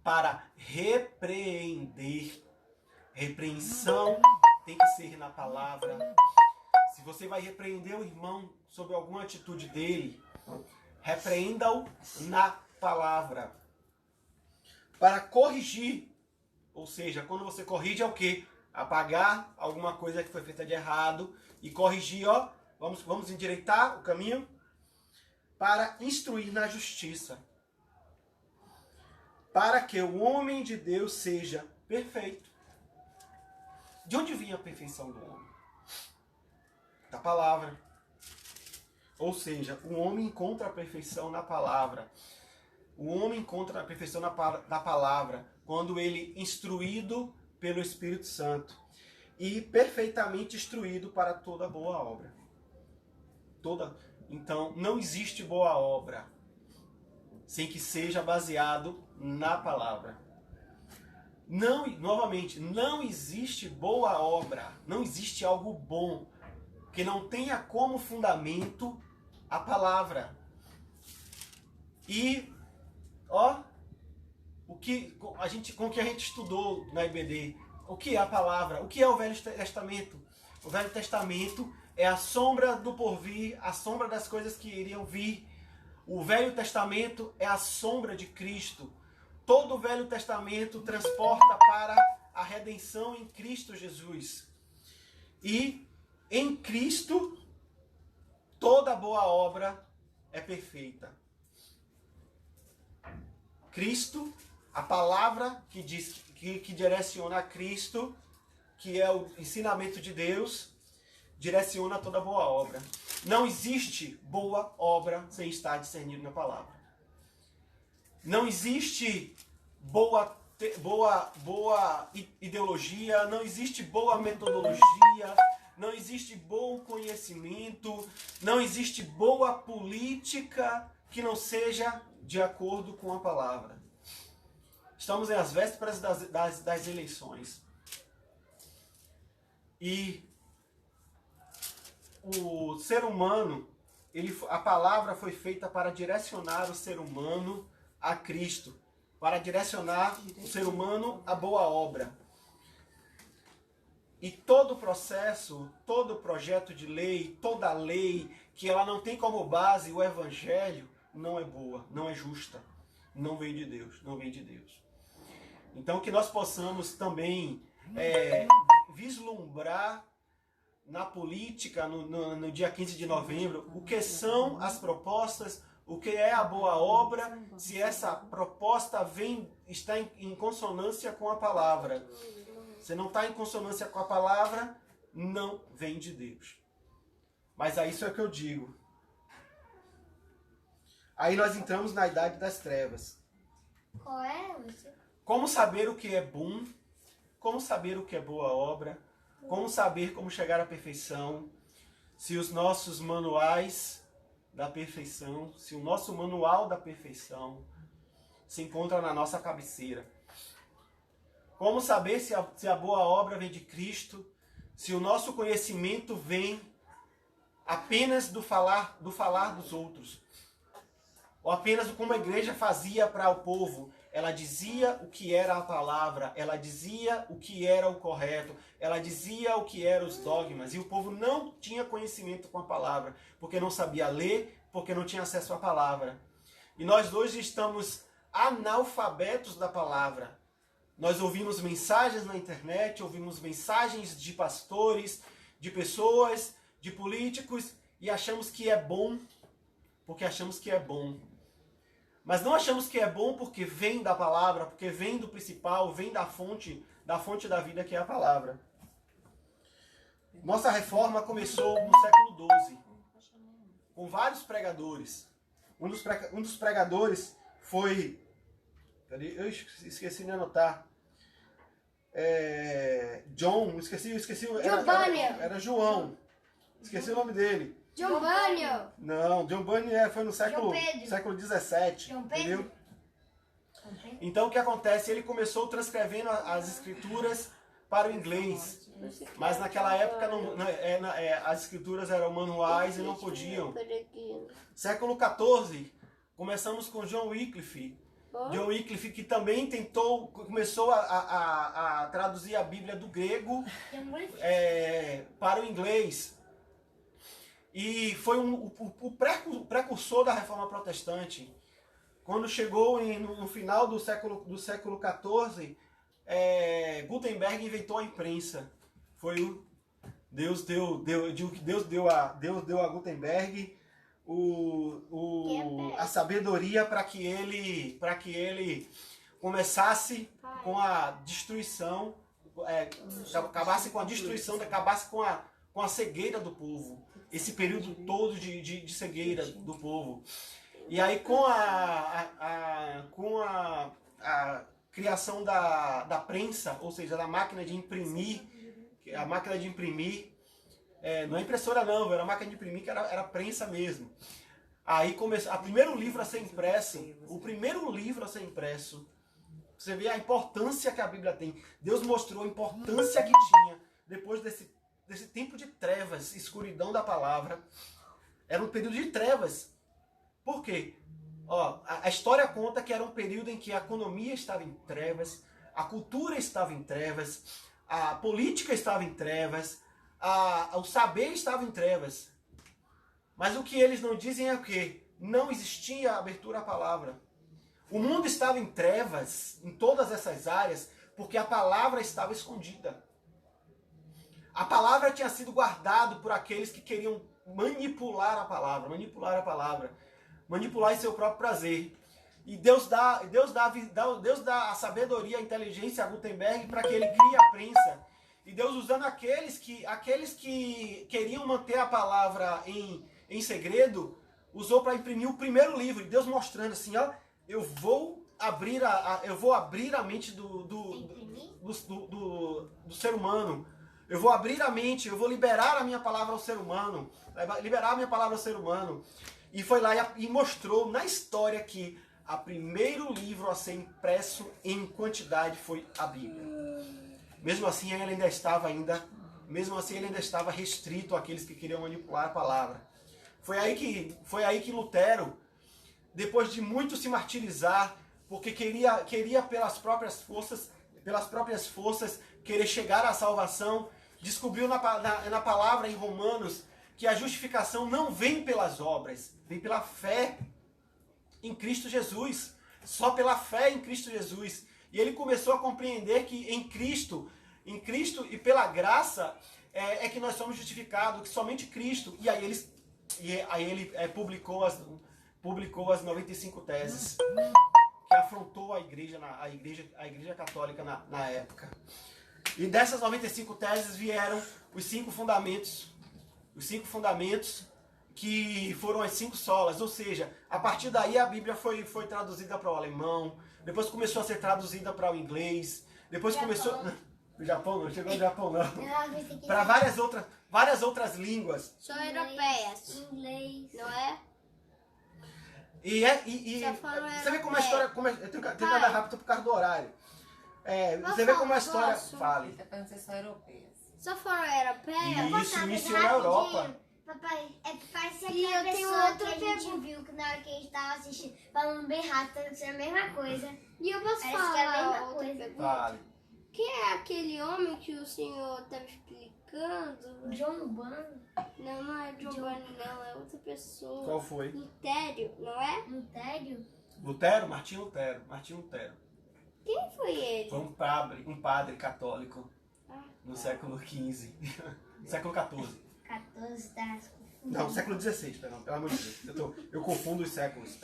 para repreender. Repreensão tem que ser na palavra. Se você vai repreender o irmão sobre alguma atitude dele, repreenda-o na palavra. Para corrigir, ou seja, quando você corrige é o quê? Apagar alguma coisa que foi feita de errado e corrigir, ó, vamos endireitar o caminho. Para instruir na justiça, para que o homem de Deus seja perfeito. De onde vinha a perfeição do homem? Da palavra. Ou seja, o homem encontra a perfeição na palavra. O homem encontra a perfeição na palavra quando ele é instruído pelo Espírito Santo e perfeitamente instruído para toda boa obra. Então, não existe boa obra sem que seja baseado na palavra. Novamente, não existe boa obra, não existe algo bom que não tenha como fundamento a palavra. E, ó, com o que a gente estudou na IBD, o que é a palavra? O que é o Velho Testamento? O Velho Testamento é a sombra do porvir, a sombra das coisas que iriam vir. O Velho Testamento é a sombra de Cristo. Todo o Velho Testamento transporta para a redenção em Cristo Jesus. E em Cristo, toda boa obra é perfeita. Cristo, a palavra que direciona a Cristo, que é o ensinamento de Deus, direciona toda boa obra. Não existe boa obra sem estar discernido na palavra. Não existe boa ideologia, não existe boa metodologia, não existe bom conhecimento, não existe boa política que não seja de acordo com a palavra. Estamos às vésperas das eleições. E o ser humano, a palavra foi feita para direcionar o ser humano a Cristo, para direcionar o ser humano à boa obra. E todo processo, todo projeto de lei, toda lei que ela não tem como base o Evangelho, não é boa, não é justa, não vem de Deus, não vem de Deus. Então que nós possamos também vislumbrar na política, no dia 15 de novembro, o que são as propostas, o que é a boa obra, se essa proposta está em consonância com a palavra. Se não está em consonância com a palavra, não vem de Deus. Mas aí isso é o que eu digo. Aí nós entramos na idade das trevas. Qual é? Como saber o que é bom? Como saber o que é boa obra? Como saber como chegar à perfeição? Se os nossos manuais da perfeição, se o nosso manual da perfeição se encontra na nossa cabeceira. Como saber se a boa obra vem de Cristo, se o nosso conhecimento vem apenas do falar dos outros, ou apenas como a igreja fazia para o povo. Ela dizia o que era a palavra, ela dizia o que era o correto, ela dizia o que eram os dogmas, e o povo não tinha conhecimento com a palavra, porque não sabia ler, porque não tinha acesso à palavra. E nós hoje estamos analfabetos da palavra. Nós ouvimos mensagens na internet, ouvimos mensagens de pastores, de pessoas, de políticos, e achamos que é bom, porque achamos que é bom. Mas não achamos que é bom porque vem da palavra, porque vem do principal, vem da fonte da vida, que é a palavra. Nossa reforma começou no século XII, com vários pregadores. Um dos pregadores foi... Eu esqueci de anotar. John, esqueci. Era João. Esqueci o nome dele. John Bunyan. Não, John Bunyan foi no século Pedro. século 17, João Pedro. entendeu? Então o que acontece? Ele começou transcrevendo as escrituras para o inglês. Mas naquela época as escrituras eram manuais e não podiam. Século 14, começamos com John Wycliffe. John Wycliffe que também começou a traduzir a Bíblia do grego para o inglês. E foi o precursor da Reforma Protestante. Quando chegou no final do século XIV, Gutenberg inventou a imprensa. Deus deu a Gutenberg a sabedoria para que ele começasse com a destruição, acabasse com a destruição, acabasse com a cegueira do povo. Esse período todo de cegueira do povo. E aí com a criação da prensa, ou seja, da máquina de imprimir, não é impressora não, era a máquina de imprimir que era prensa mesmo. Aí começou, o primeiro livro a ser impresso, você vê a importância que a Bíblia tem. Deus mostrou a importância que tinha depois desse tempo de trevas, escuridão da palavra. Era um período de trevas. Por quê? A história conta que era um período em que a economia estava em trevas, a cultura estava em trevas, a política estava em trevas, o saber estava em trevas. Mas o que eles não dizem é o quê? Não existia abertura à palavra. O mundo estava em trevas em todas essas áreas porque a palavra estava escondida. A palavra tinha sido guardada por aqueles que queriam manipular em seu próprio prazer. E Deus dá a sabedoria, a inteligência a Gutenberg para que ele crie a prensa. E Deus usando aqueles que queriam manter a palavra em segredo, usou para imprimir o primeiro livro. E Deus mostrando assim, eu vou abrir a mente do ser humano. Eu vou abrir a mente, eu vou liberar a minha palavra ao ser humano. E foi lá e mostrou na história que o primeiro livro a ser impresso em quantidade foi a Bíblia. Mesmo assim ele ainda estava restrito àqueles que queriam manipular a palavra. Foi aí que Lutero, depois de muito se martirizar, porque queria pelas próprias forças querer chegar à salvação, descobriu na palavra em Romanos que a justificação não vem pelas obras, vem pela fé em Cristo Jesus. Só pela fé em Cristo Jesus. E ele começou a compreender que em Cristo e pela graça é que nós somos justificados, que somente Cristo. E aí ele publicou as 95 teses que afrontou a igreja católica na época. E dessas 95 teses vieram os 5 fundamentos. Os 5 fundamentos que foram as 5 solas. Ou seja, a partir daí a Bíblia foi traduzida para o alemão. Depois começou a ser traduzida para o inglês. Depois começou... O Japão não, chegou no Japão não. Para várias outras línguas. São europeias. Inglês. Não é? E você vê como a história... eu tenho que andar rápido por causa do horário. Você vê como a história... Fale. Está falando que são europeias. Só foram europeias? Isso iniciou na Europa. Papai, parece E aquela eu tenho pessoa outra que a gente viu que na hora que a gente tava assistindo, falando bem rápido, tá acontecendo a mesma coisa. E eu posso Parece que é a falar mesma outra coisa. pergunta? Fale. Quem é aquele homem que o senhor estava explicando? John Bunyan, Não é John Bunyan, não. É outra pessoa. Qual foi? Lutério, não é? Lutério? Lutero? Martim Lutero. Quem foi ele? Foi um padre católico no século XV. século XIV. 14, tá? Não, século XVI, perdão, pelo amor de Deus. Eu confundo os séculos.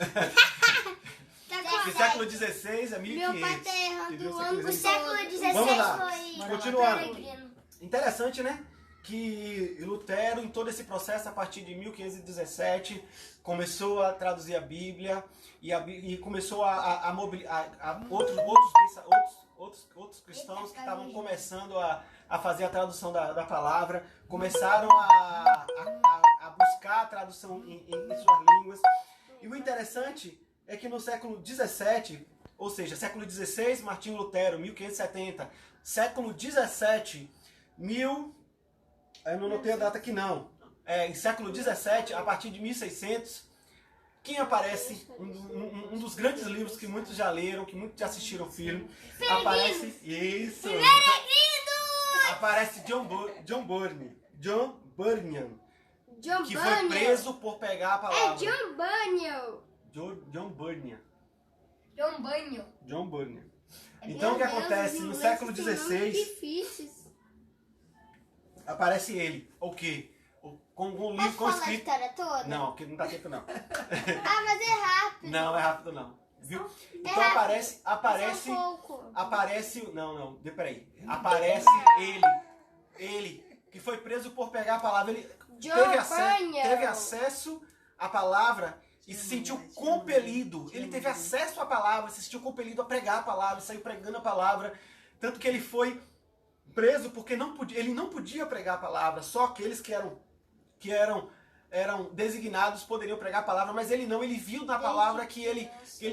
O século XVI é 1500. Meu pai tá errando entendeu? o ano O século XVI Vamos lá. foi Continuando. peregrino. Interessante, né? Que Lutero, em todo esse processo, a partir de 1517, começou a traduzir a Bíblia e começou a mobilizar outros outros cristãos que estavam começando a fazer a tradução da palavra, começaram a buscar a tradução em suas línguas. E o interessante é que no século XVII, ou seja, século XVI, Martinho Lutero, 1570, século XVII, eu não notei a data aqui não, em século XVII, a partir de 1600, quem aparece, um dos grandes livros que muitos já leram, que muitos já assistiram o filme, aparece, isso, aparece John Bunyan, que foi preso por pegar a palavra. John Bunyan. John Bunyan. John Bunyan. John Bunyan. Então o que acontece? No século XVI, aparece ele. O quê? Com um livro Posso falar a escrito. história toda? Não, que não tá escrito não. Ah, mas é rápido. Não, é rápido não. Viu? Então rápido. aparece. Só um pouco. Aparece. Não, peraí. Aparece ele, que foi preso por pegar a palavra. Ele teve acesso à palavra e se sentiu compelido. Ele teve acesso à palavra, se sentiu compelido a pregar a palavra, saiu pregando a palavra. Tanto que ele foi preso porque ele não podia pregar a palavra. Só aqueles que eram designados poderiam pregar a palavra, mas ele não. Ele viu na palavra que ele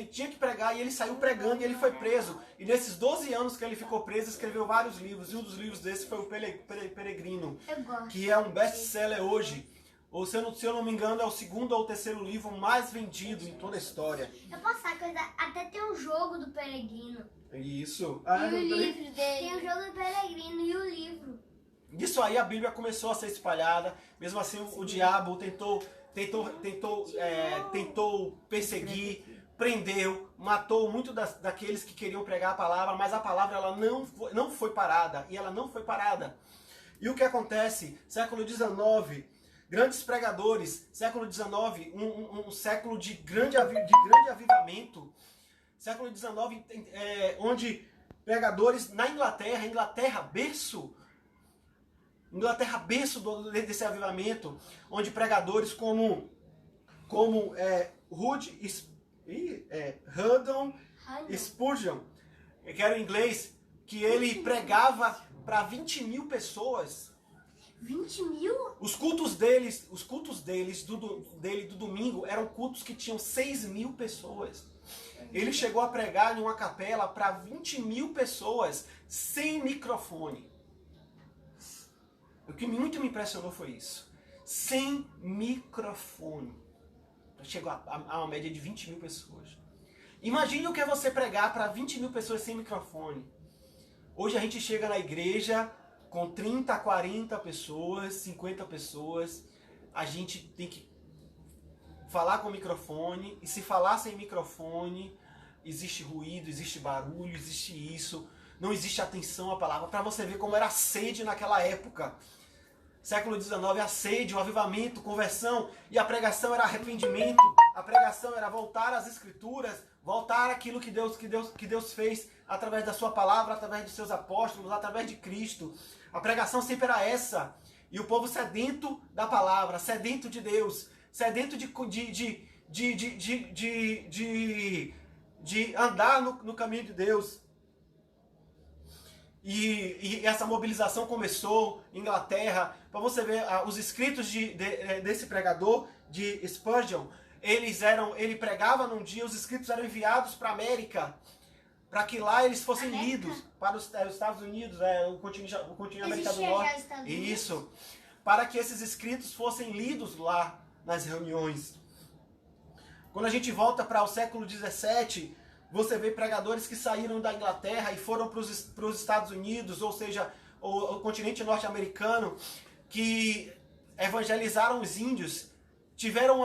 tinha que pregar e ele saiu pregando e ele foi preso. E nesses 12 anos que ele ficou preso, escreveu vários livros. E um dos livros desses foi o Peregrino, que é um best-seller hoje. Ou se eu não me engano, é o segundo ou o terceiro livro mais vendido em toda a história. Eu posso falar coisa, até tem um jogo do Peregrino. Isso. E o livro dele. Tem o jogo do Peregrino e o livro. Disso aí a Bíblia começou a ser espalhada. Mesmo assim o diabo tentou perseguir, prendeu, matou muito daqueles que queriam pregar a palavra, mas a palavra ela não foi parada. E ela não foi parada. E o que acontece? Século XIX, grandes pregadores, século XIX, um século de grande avivamento. Século XIX, onde pregadores na Inglaterra, berço desse avivamento, onde pregadores como Haddon Spurgeon, que era em inglês, que ele pregava para 20 mil pessoas. 20 mil? Os cultos deles do domingo eram cultos que tinham 6 mil pessoas. Ele chegou a pregar em uma capela para 20 mil pessoas sem microfone. O que muito me impressionou foi isso. Sem microfone. Chegou a uma média de 20 mil pessoas. Imagine o que é você pregar para 20 mil pessoas sem microfone. Hoje a gente chega na igreja com 30, 40 pessoas, 50 pessoas. A gente tem que falar com o microfone. E se falar sem microfone, existe ruído, existe barulho, existe isso. Não existe atenção à palavra. Para você ver como era a sede naquela época. Século XIX, a sede, o avivamento, conversão. E a pregação era arrependimento. A pregação era voltar às escrituras. Voltar àquilo que Deus fez através da sua palavra, através dos seus apóstolos, através de Cristo. A pregação sempre era essa. E o povo sedento da palavra, sedento de Deus, sedento de andar no caminho de Deus. E essa mobilização começou em Inglaterra. Para você ver, os escritos desse pregador, de Spurgeon, ele pregava num dia, os escritos eram enviados para a América, para que lá eles fossem lidos, para os Estados Unidos, o continente América do Norte. Isso. Para que esses escritos fossem lidos lá nas reuniões. Quando a gente volta para o século XVII, você vê pregadores que saíram da Inglaterra e foram para os Estados Unidos, ou seja, o continente norte-americano, que evangelizaram os índios, tiveram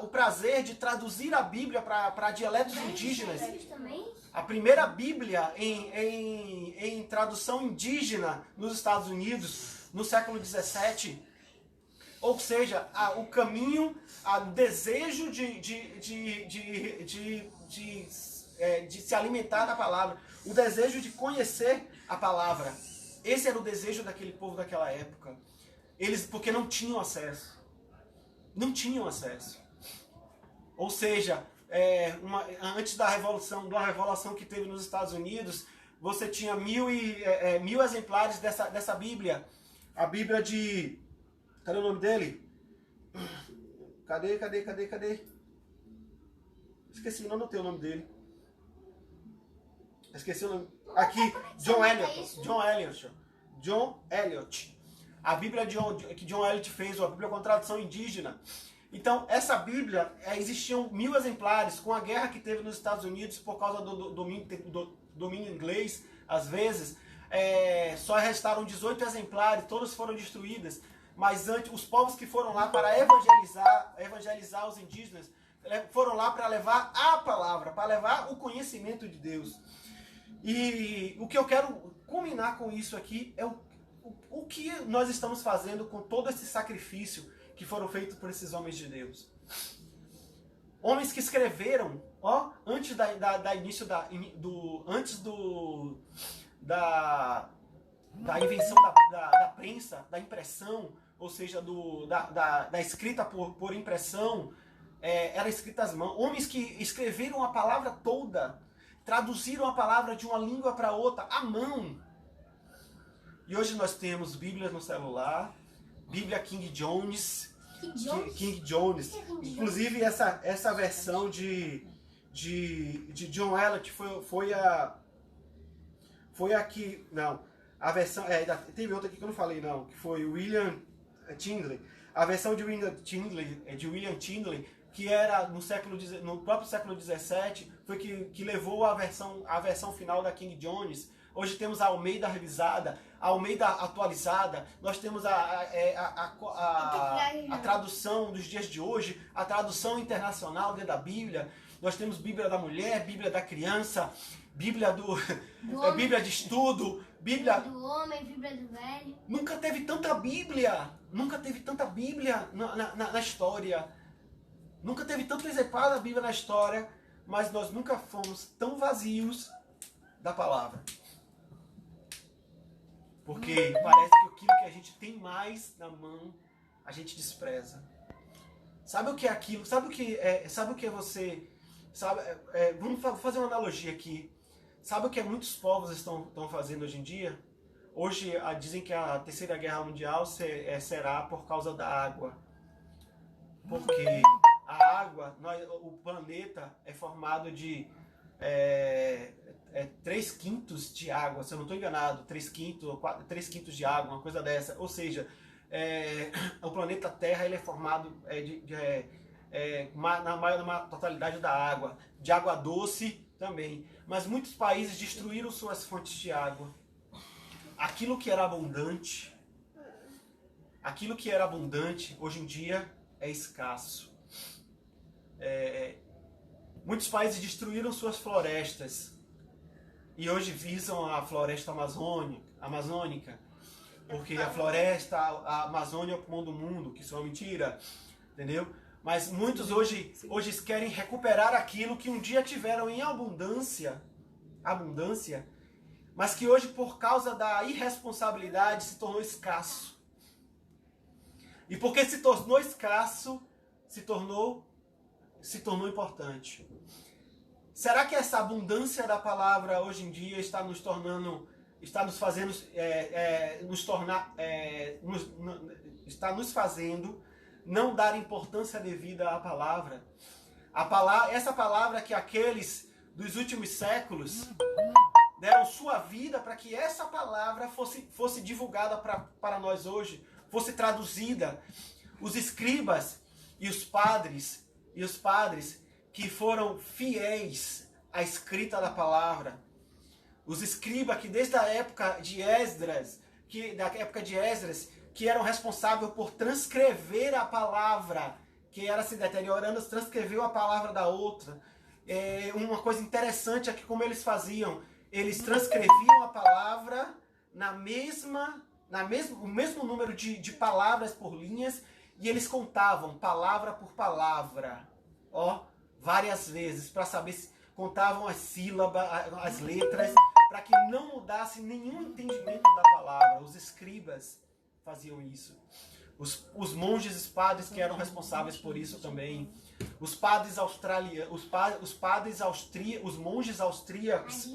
o prazer de traduzir a Bíblia para dialetos indígenas. A primeira Bíblia em tradução indígena nos Estados Unidos, no século XVII. Ou seja, o caminho, o desejo de se alimentar da palavra, o desejo de conhecer a palavra. Esse era o desejo daquele povo daquela época. Porque não tinham acesso. Não tinham acesso. Ou seja, antes da revolução que teve nos Estados Unidos, você tinha 1000 exemplares dessa Bíblia. A Bíblia de... Cadê o nome dele? Cadê? Esqueci, não anotei o nome dele. Esqueci o nome. Aqui, John Eliot. A Bíblia que John Eliot fez, a Bíblia com tradução indígena. Então, essa Bíblia, existiam 1000 exemplares. Com a guerra que teve nos Estados Unidos por causa do domínio inglês, às vezes, só restaram 18 exemplares, todas foram destruídas. Mas antes, os povos que foram lá para evangelizar os indígenas, foram lá para levar a palavra, para levar o conhecimento de Deus. E o que eu quero culminar com isso aqui é o que nós estamos fazendo com todo esse sacrifício que foram feitos por esses homens de Deus. Homens que escreveram, antes da invenção da prensa, da impressão, ou seja, da escrita por impressão, era escrita às mãos. Homens que escreveram a palavra toda, traduziram a palavra de uma língua para outra, à mão. E hoje nós temos Bíblias no celular, Bíblia King James. Inclusive essa versão de John Eliot foi aqui, não, a versão, teve outra aqui que eu não falei não, que foi William Tyndale. A versão de William Tyndale, que era no próprio século XVII, foi que levou a versão final da King James. Hoje temos a Almeida revisada, a Almeida atualizada, nós temos a tradução dos dias de hoje, a tradução internacional dentro da Bíblia. Nós temos Bíblia da mulher, Bíblia da criança, Bíblia Bíblia de estudo, Bíblia do homem, Bíblia do velho. Nunca teve tanta Bíblia na história. Nunca teve tanto exemplar da Bíblia na história, mas nós nunca fomos tão vazios da palavra. Porque parece que aquilo que a gente tem mais na mão, a gente despreza. Sabe o que é aquilo? Sabe o que é você... vamos fazer uma analogia aqui. Sabe o que muitos povos estão fazendo hoje em dia? Hoje dizem que a Terceira Guerra Mundial será por causa da água. Porque a água, o planeta é formado de 3/5 de água, se eu não estou enganado, 3/5 de água, uma coisa dessa. Ou seja, o planeta Terra ele é formado na totalidade da água, de água doce também. Mas muitos países destruíram suas fontes de água. Aquilo que era abundante, hoje em dia é escasso. Muitos países destruíram suas florestas e hoje visam a floresta amazônica, porque a Amazônia é o pulmão do mundo, que isso é uma mentira, entendeu? Mas muitos hoje querem recuperar aquilo que um dia tiveram em abundância, mas que hoje, por causa da irresponsabilidade, se tornou escasso. E porque se tornou escasso, se tornou importante. Será que essa abundância da palavra hoje em dia está nos fazendo não dar importância devida à palavra? Essa palavra que aqueles dos últimos séculos deram sua vida para que essa palavra fosse divulgada para nós hoje, fosse traduzida. Os escribas e os padres que foram fiéis à escrita da palavra. Os escribas que desde a época de Esdras, que eram responsáveis por transcrever a palavra, que era se deteriorando, transcreveu a palavra da outra. Uma coisa interessante é que como eles faziam, eles transcreviam a palavra o mesmo número de palavras por linhas, e eles contavam palavra por palavra, várias vezes, para saber se contavam as sílabas, as letras, para que não mudasse nenhum entendimento da palavra. Os escribas faziam isso. Os monges padres que eram responsáveis por isso também. Os padres australianos, os monges austríacos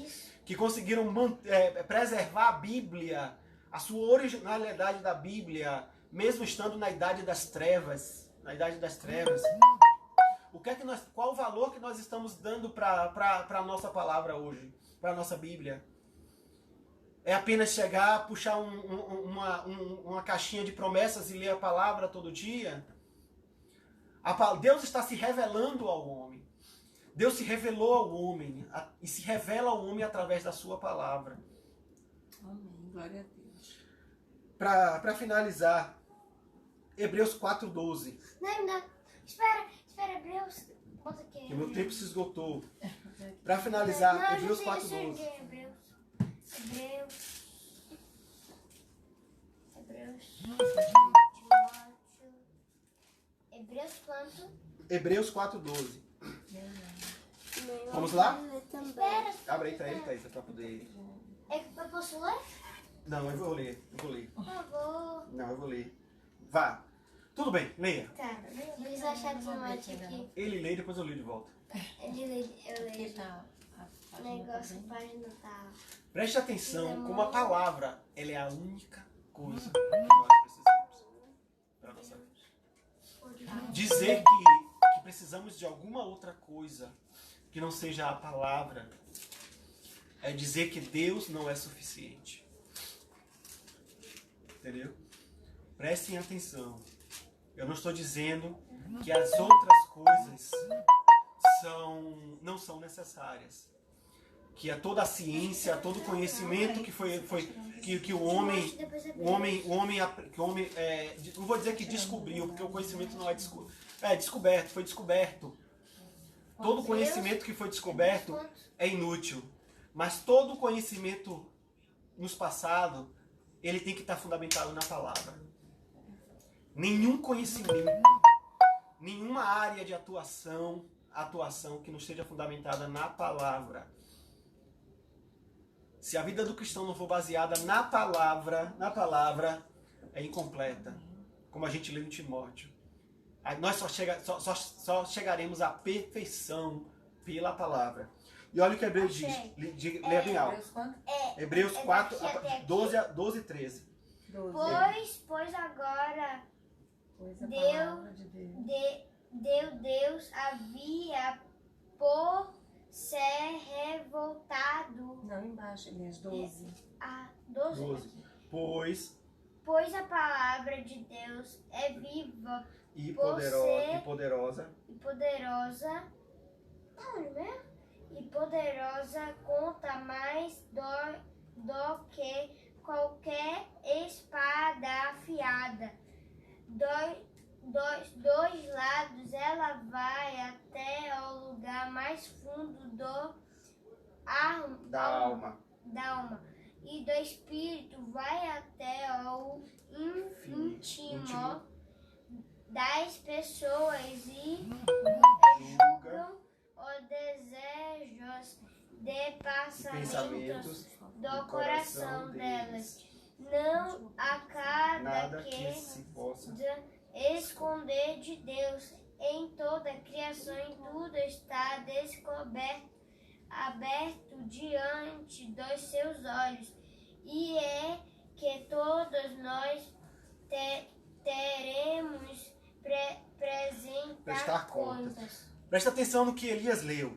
que conseguiram preservar a Bíblia, a sua originalidade da Bíblia, mesmo estando na Idade das Trevas. Na Idade das Trevas. Qual o valor que nós estamos dando para a nossa palavra hoje, para a nossa Bíblia? É apenas chegar, puxar uma caixinha de promessas e ler a palavra todo dia? Deus está se revelando ao homem. Deus se revelou ao homem e se revela ao homem através da sua palavra. Amém. Glória a Deus. Para finalizar, Hebreus 4:12. Não. Espera, Hebreus. Quanto que é? Que o meu tempo se esgotou. Para finalizar, Hebreus 4:12. Hebreus quanto? Hebreus 4:12. Vamos lá? Espera. Abre aí, Thaís, para poder... Eu posso ler? Não, eu vou ler. Por favor. Não, eu vou ler. Vá. Tudo bem, leia. Tá, eles acharam que não aqui. Ele lê e depois eu leio de volta. Eu leio. O negócio, a página tá... Preste atenção como a palavra ela é a única coisa que nós precisamos para a nossa vida. Dizer que precisamos de alguma outra coisa que não seja a palavra é dizer que Deus não é suficiente. Entendeu? Prestem atenção. Eu não estou dizendo que as outras coisas não são necessárias. Que é toda a ciência, todo o conhecimento que o homem não vou dizer que descobriu, porque o conhecimento não é descoberto, foi descoberto. Todo o conhecimento que foi descoberto é inútil, mas todo o conhecimento nos passados, ele tem que estar fundamentado na palavra. Nenhum conhecimento, nenhuma área de atuação que não esteja fundamentada na palavra. Se a vida do cristão não for baseada na palavra é incompleta. Como a gente lê em Timóteo. Nós só chegaremos à perfeição pela palavra. E olha o que Hebreus diz. Lê bem alto. Hebreus 4, 12 e 13. Pois agora Deus havia por ser revoltado. Não, embaixo, Elias, 12. 12. Pois a palavra de Deus é viva e poderosa. Tá onde mesmo? E poderosa conta mais do que qualquer espada afiada. Dois lados ela vai até o lugar mais fundo da alma. E do espírito vai até o íntimo das pessoas e julgam os desejos de pensamentos do coração delas. Não há nada que se possa esconder de Deus. Em toda a criação, em tudo está aberto diante dos seus olhos, e é que todos nós teremos prestar contas. Presta atenção no que Elias leu.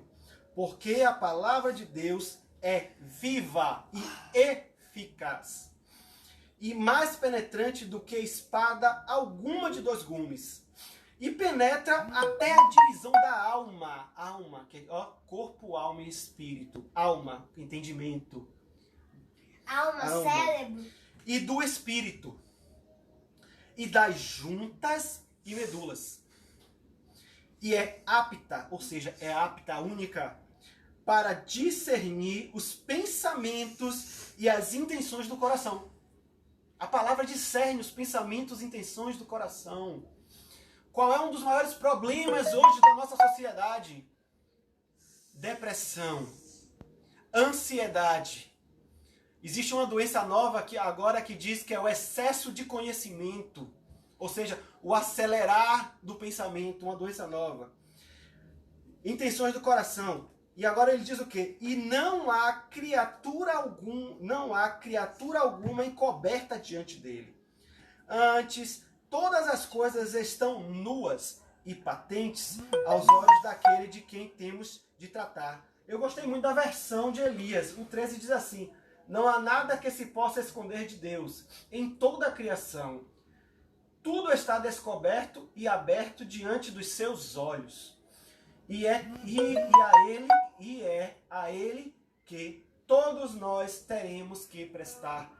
Porque a palavra de Deus é viva e eficaz, e mais penetrante do que espada alguma de 2 gumes, e penetra até a divisão da alma, que é corpo, alma e espírito, alma, entendimento, cérebro, e do espírito, e das juntas e medulas, e é apta, ou seja, é apta, única, para discernir os pensamentos e as intenções do coração. A palavra discerne os pensamentos e intenções do coração. Qual é um dos maiores problemas hoje da nossa sociedade? Depressão, ansiedade. Existe uma doença nova que diz que é o excesso de conhecimento. Ou seja, o acelerar do pensamento, uma doença nova. Intenções do coração. E agora ele diz o quê? E não há criatura alguma encoberta diante dele. Antes, todas as coisas estão nuas e patentes aos olhos daquele de quem temos de tratar. Eu gostei muito da versão de Elias. O 13 diz assim: não há nada que se possa esconder de Deus em toda a criação. Tudo está descoberto e aberto diante dos seus olhos. E é a ele que todos nós teremos que prestar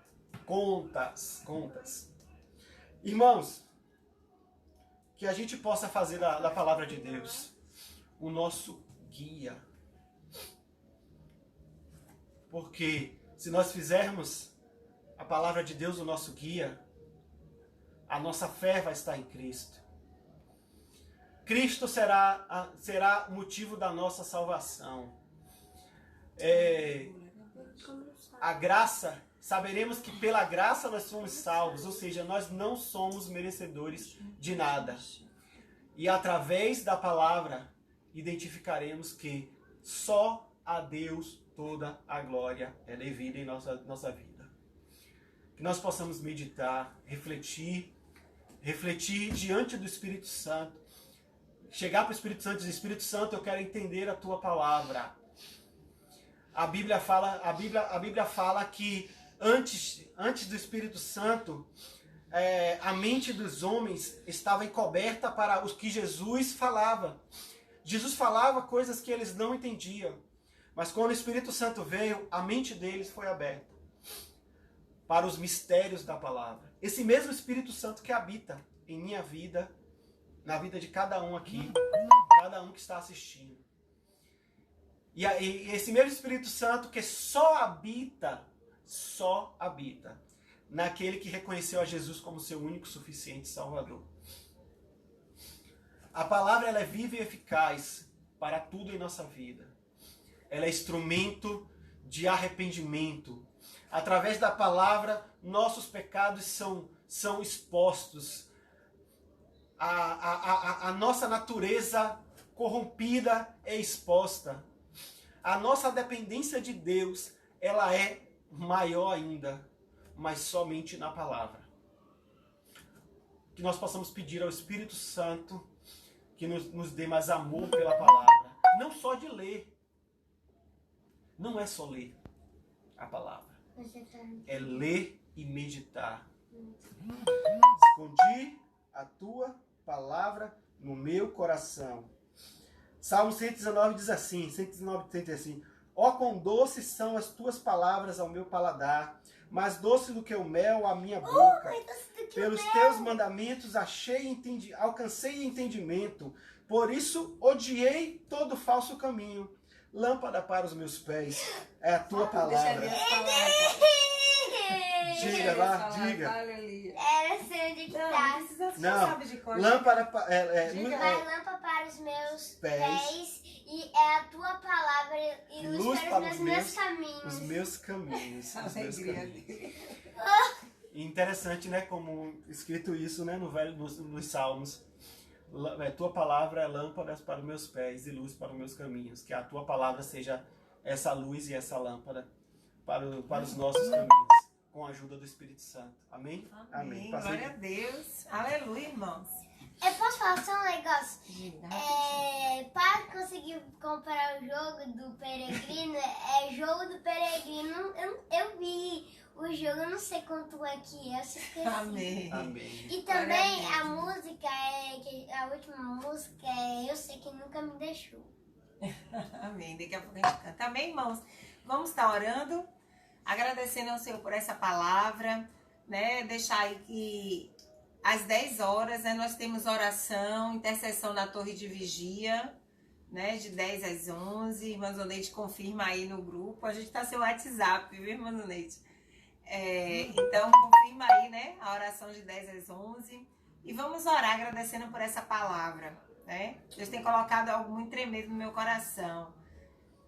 contas. Irmãos, que a gente possa fazer da palavra de Deus o nosso guia. Porque se nós fizermos a palavra de Deus o nosso guia, a nossa fé vai estar em Cristo. Cristo será o motivo da nossa salvação. A graça, saberemos que pela graça nós somos salvos, ou seja, nós não somos merecedores de nada. E através da palavra, identificaremos que só a Deus toda a glória é devida em nossa vida. Que nós possamos meditar, refletir diante do Espírito Santo. Chegar para o Espírito Santo e dizer: Espírito Santo, eu quero entender a tua palavra. A Bíblia fala que antes do Espírito Santo, a mente dos homens estava encoberta para os que Jesus falava. Jesus falava coisas que eles não entendiam. Mas quando o Espírito Santo veio, a mente deles foi aberta para os mistérios da palavra. Esse mesmo Espírito Santo que habita em minha vida, na vida de cada um aqui, cada um que está assistindo. E esse mesmo Espírito Santo que só habita naquele que reconheceu a Jesus como seu único suficiente Salvador. A palavra ela é viva e eficaz para tudo em nossa vida. Ela é instrumento de arrependimento. Através da palavra, nossos pecados são expostos. A nossa natureza corrompida é exposta. A nossa dependência de Deus, ela é maior ainda, mas somente na palavra. Que nós possamos pedir ao Espírito Santo que nos dê mais amor pela palavra. Não só de ler. Não é só ler a palavra. É ler e meditar. Escondi a tua palavra no meu coração. Salmo 119 diz assim, 119:30 ó, quão doces são as tuas palavras ao meu paladar, mais doce do que o mel à minha boca. Pelos teus mandamentos alcancei entendimento, por isso odiei todo falso caminho. Lâmpada para os meus pés é a tua palavra. Diga lá, diga. Era sei onde que tá. Não, lâmpada para os meus pés e é a tua palavra e luz para os meus caminhos. Os meus caminhos. E interessante, né, como escrito isso, né, nos Salmos. Tua palavra é lâmpada para os meus pés e luz para os meus caminhos. Que a tua palavra seja essa luz e essa lâmpada para os nossos caminhos. Com a ajuda do Espírito Santo. Amém? Amém. Glória a Deus. Aleluia, irmãos. Eu posso falar só um negócio? Para conseguir comprar o jogo do Peregrino, jogo do Peregrino, eu vi o jogo, eu não sei quanto é que é, eu se esqueci. Amém. Amém. E também a música, a última música, eu sei que nunca me deixou. Amém. Daqui a pouco a gente canta. Amém, irmãos? Vamos estar orando, agradecendo ao Senhor por essa palavra, né? Deixar aí que às 10 horas, né, nós temos oração, intercessão na torre de vigia, né, de 10 às 11. Irmã Zoneide confirma aí no grupo. A gente tá seu WhatsApp, viu, irmã Zoneide? Então, confirma aí, né, a oração de 10 às 11. E vamos orar agradecendo por essa palavra, né? Deus tem colocado algo muito tremendo no meu coração.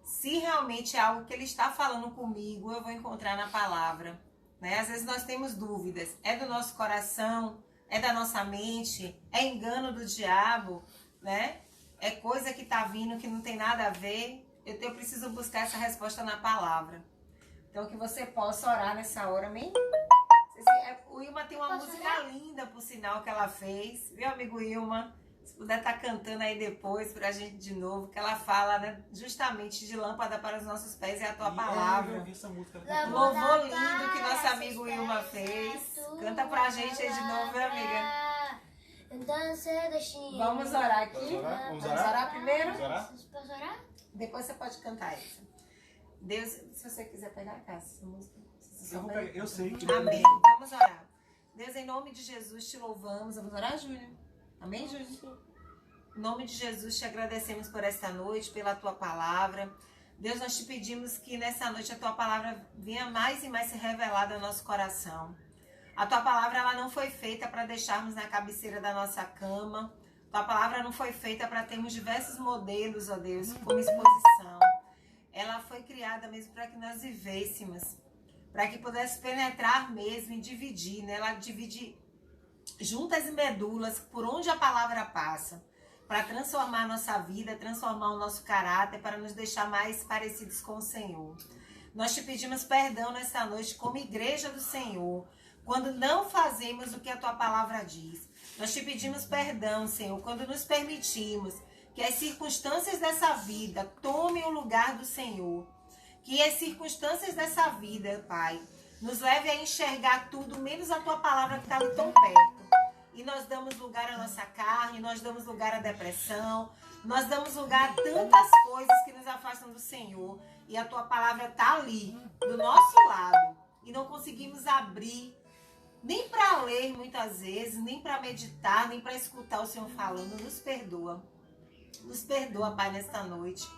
Se realmente é algo que Ele está falando comigo, eu vou encontrar na palavra, né? Às vezes nós temos dúvidas. É do nosso coração? é da nossa mente, é engano do diabo, né? É coisa que tá vindo que não tem nada a ver. Eu preciso buscar essa resposta na palavra. Então, que você possa orar nessa hora, amém? O Ilma tem uma música linda, por sinal, que ela fez. Viu, amigo Ilma? Se puder estar cantando aí depois pra gente de novo, que ela fala, né, justamente de lâmpada para os nossos pés e a tua palavra. Eu vi essa música. Louvor lindo que nosso amigo Ilma fez. Canta pra gente aí de novo, viu, amiga? Vamos orar aqui. Vamos Vamos orar primeiro? Vamos orar? Posso orar? Depois você pode cantar essa. Deus, se você quiser pegar a casa, essa música. Eu vou pegar, eu sei que... Amém. Vamos orar. Deus, em nome de Jesus, te louvamos. Vamos orar, Júlia? Amém, Júlia? Em nome de Jesus, te agradecemos por esta noite, pela tua palavra. Deus, nós te pedimos que nessa noite a tua palavra venha mais e mais se revelar no nosso coração. A tua palavra, ela não foi feita para deixarmos na cabeceira da nossa cama. A tua palavra não foi feita para termos diversos modelos, ó Deus, como exposição. Ela foi criada mesmo para que nós vivêssemos, para que pudesse penetrar mesmo e dividir, né? Ela divide juntas e medulas por onde a palavra passa, para transformar a nossa vida, transformar o nosso caráter, para nos deixar mais parecidos com o Senhor. Nós te pedimos perdão nessa noite como igreja do Senhor, quando não fazemos o que a tua palavra diz. Nós te pedimos perdão, Senhor, quando nos permitimos que as circunstâncias dessa vida tomem o lugar do Senhor. Que as circunstâncias dessa vida, Pai, nos leve a enxergar tudo, menos a tua palavra que está ali tão perto. E nós damos lugar à nossa carne, nós damos lugar à depressão, nós damos lugar a tantas coisas que nos afastam do Senhor. E a tua palavra está ali, do nosso lado. E não conseguimos abrir, nem para ler muitas vezes, nem para meditar, nem para escutar o Senhor falando. Nos perdoa. Nos perdoa, Pai, nesta noite.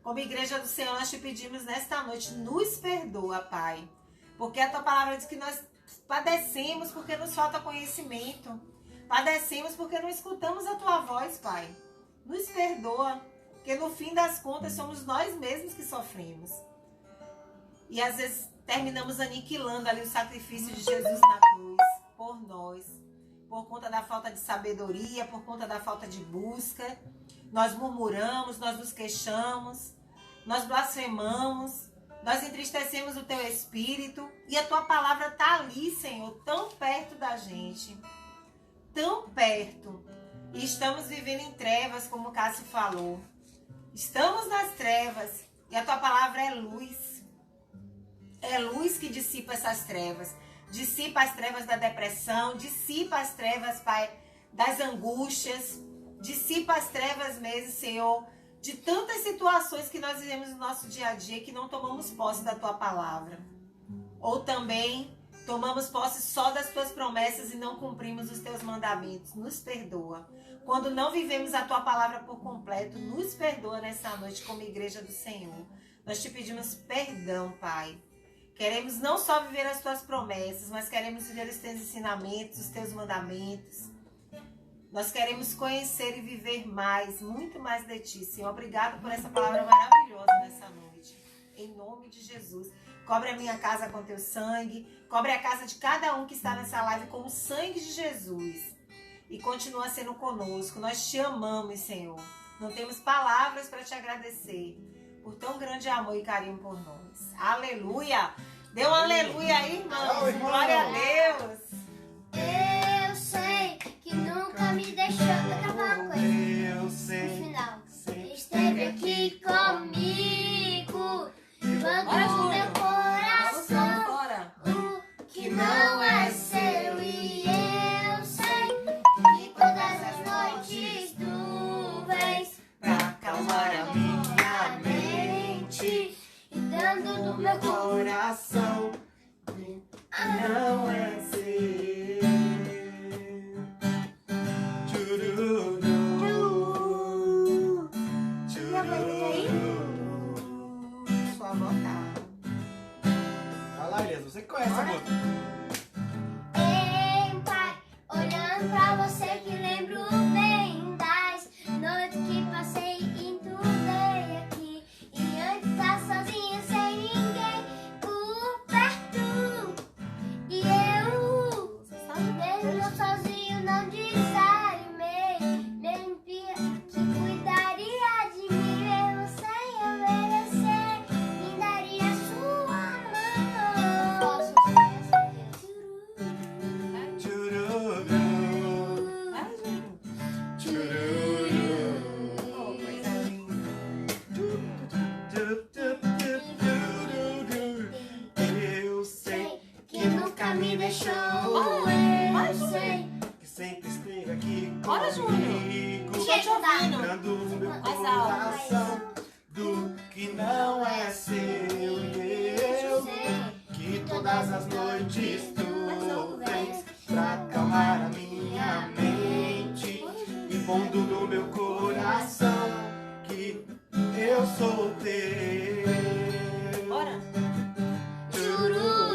Como igreja do Senhor, nós te pedimos nesta noite, nos perdoa, Pai. Porque a tua palavra diz que nós padecemos porque nos falta conhecimento. Padecemos porque não escutamos a tua voz, Pai. Nos perdoa, porque no fim das contas somos nós mesmos que sofremos. E às vezes terminamos aniquilando ali o sacrifício de Jesus na cruz por nós. Por conta da falta de sabedoria, por conta da falta de busca. Nós murmuramos, nós nos queixamos, nós blasfemamos, nós entristecemos o teu espírito e a tua palavra está ali, Senhor, tão perto da gente, tão perto. E estamos vivendo em trevas, como o Cássio falou. Estamos nas trevas e a tua palavra é luz. É luz que dissipa essas trevas. Dissipa as trevas da depressão, dissipa as trevas, Pai, das angústias. Dissipa as trevas mesmo, Senhor, de tantas situações que nós vivemos no nosso dia a dia que não tomamos posse da tua palavra. Ou também tomamos posse só das tuas promessas e não cumprimos os teus mandamentos. Nos perdoa. Quando não vivemos a tua palavra por completo, nos perdoa nessa noite como igreja do Senhor. Nós te pedimos perdão, Pai. Queremos não só viver as tuas promessas, mas queremos viver os teus ensinamentos, os teus mandamentos. Nós queremos conhecer e viver mais, muito mais de ti, Senhor. Obrigado por essa palavra maravilhosa nessa noite. Em nome de Jesus. Cobre a minha casa com teu sangue. Cobre a casa de cada um que está nessa live com o sangue de Jesus. E continua sendo conosco. Nós te amamos, Senhor. Não temos palavras para te agradecer por tão grande amor e carinho por nós. Aleluia! Dê um aleluia aí, irmãos. Glória a Deus. Eu sei que nunca me deixou. Eu quero falar uma coisa. Eu No sei. final. Esteve aqui comigo. Quando meu coração. Bora. O que não é seu. E eu sei que todas as noites tu vens Pra acalmar a minha mente. E dando do meu Coração não é seu. Chururu, chururu. Sua vontade. Vai lá, Elias, você que conhece a música. Ei, pai, olhando pra você que lembro bem das noites que passei e estudei aqui. E antes tá sozinha, sem ninguém por perto. E eu, mesmo sozinho, deixou. Eu sei. Que sempre esteve aqui Bora, Júnior. comigo. Tô te ouvindo. Lembrando o meu Mais alto. coração do que não é seu e eu. Que todas as noites tu vens pra acalmar a minha mente, impondo no meu coração que eu sou teu. Bora. Chururu.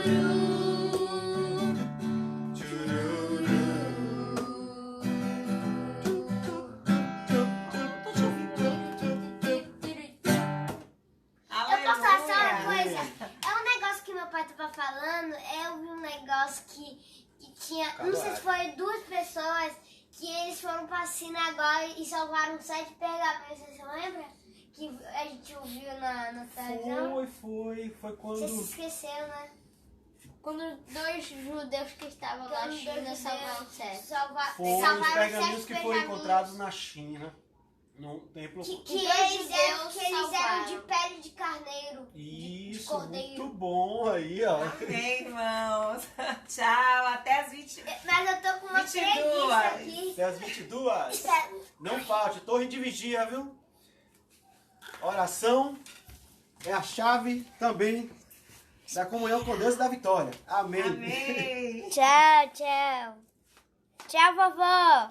Eu posso falar só uma coisa? É um negócio que meu pai tava falando. Eu vi um negócio que tinha. Não sei se foi 2 pessoas que eles foram pra sinagoga e salvaram 7 pergaminhos. Você se lembra? Que a gente ouviu na televisão. Foi Você se quando... esqueceu, né? Quando 2 judeus que estavam na China salvaram 7. Foi os Salvaram pergaminhos 7 que foram pergaminhos. encontrados na China, no templo. Que Então, eles judeus eram salvaram. de pele de carneiro. Isso, cordeiro. muito bom aí, ó. Amém, irmãos. Tchau, até as 20. Mas eu tô com uma 22. preguiça aqui. Até as 22. Não falte, torre de vigia, viu? Oração é a chave também da comunhão com Deus e da vitória. Amém. Amém. Tchau, tchau. Tchau, vovó.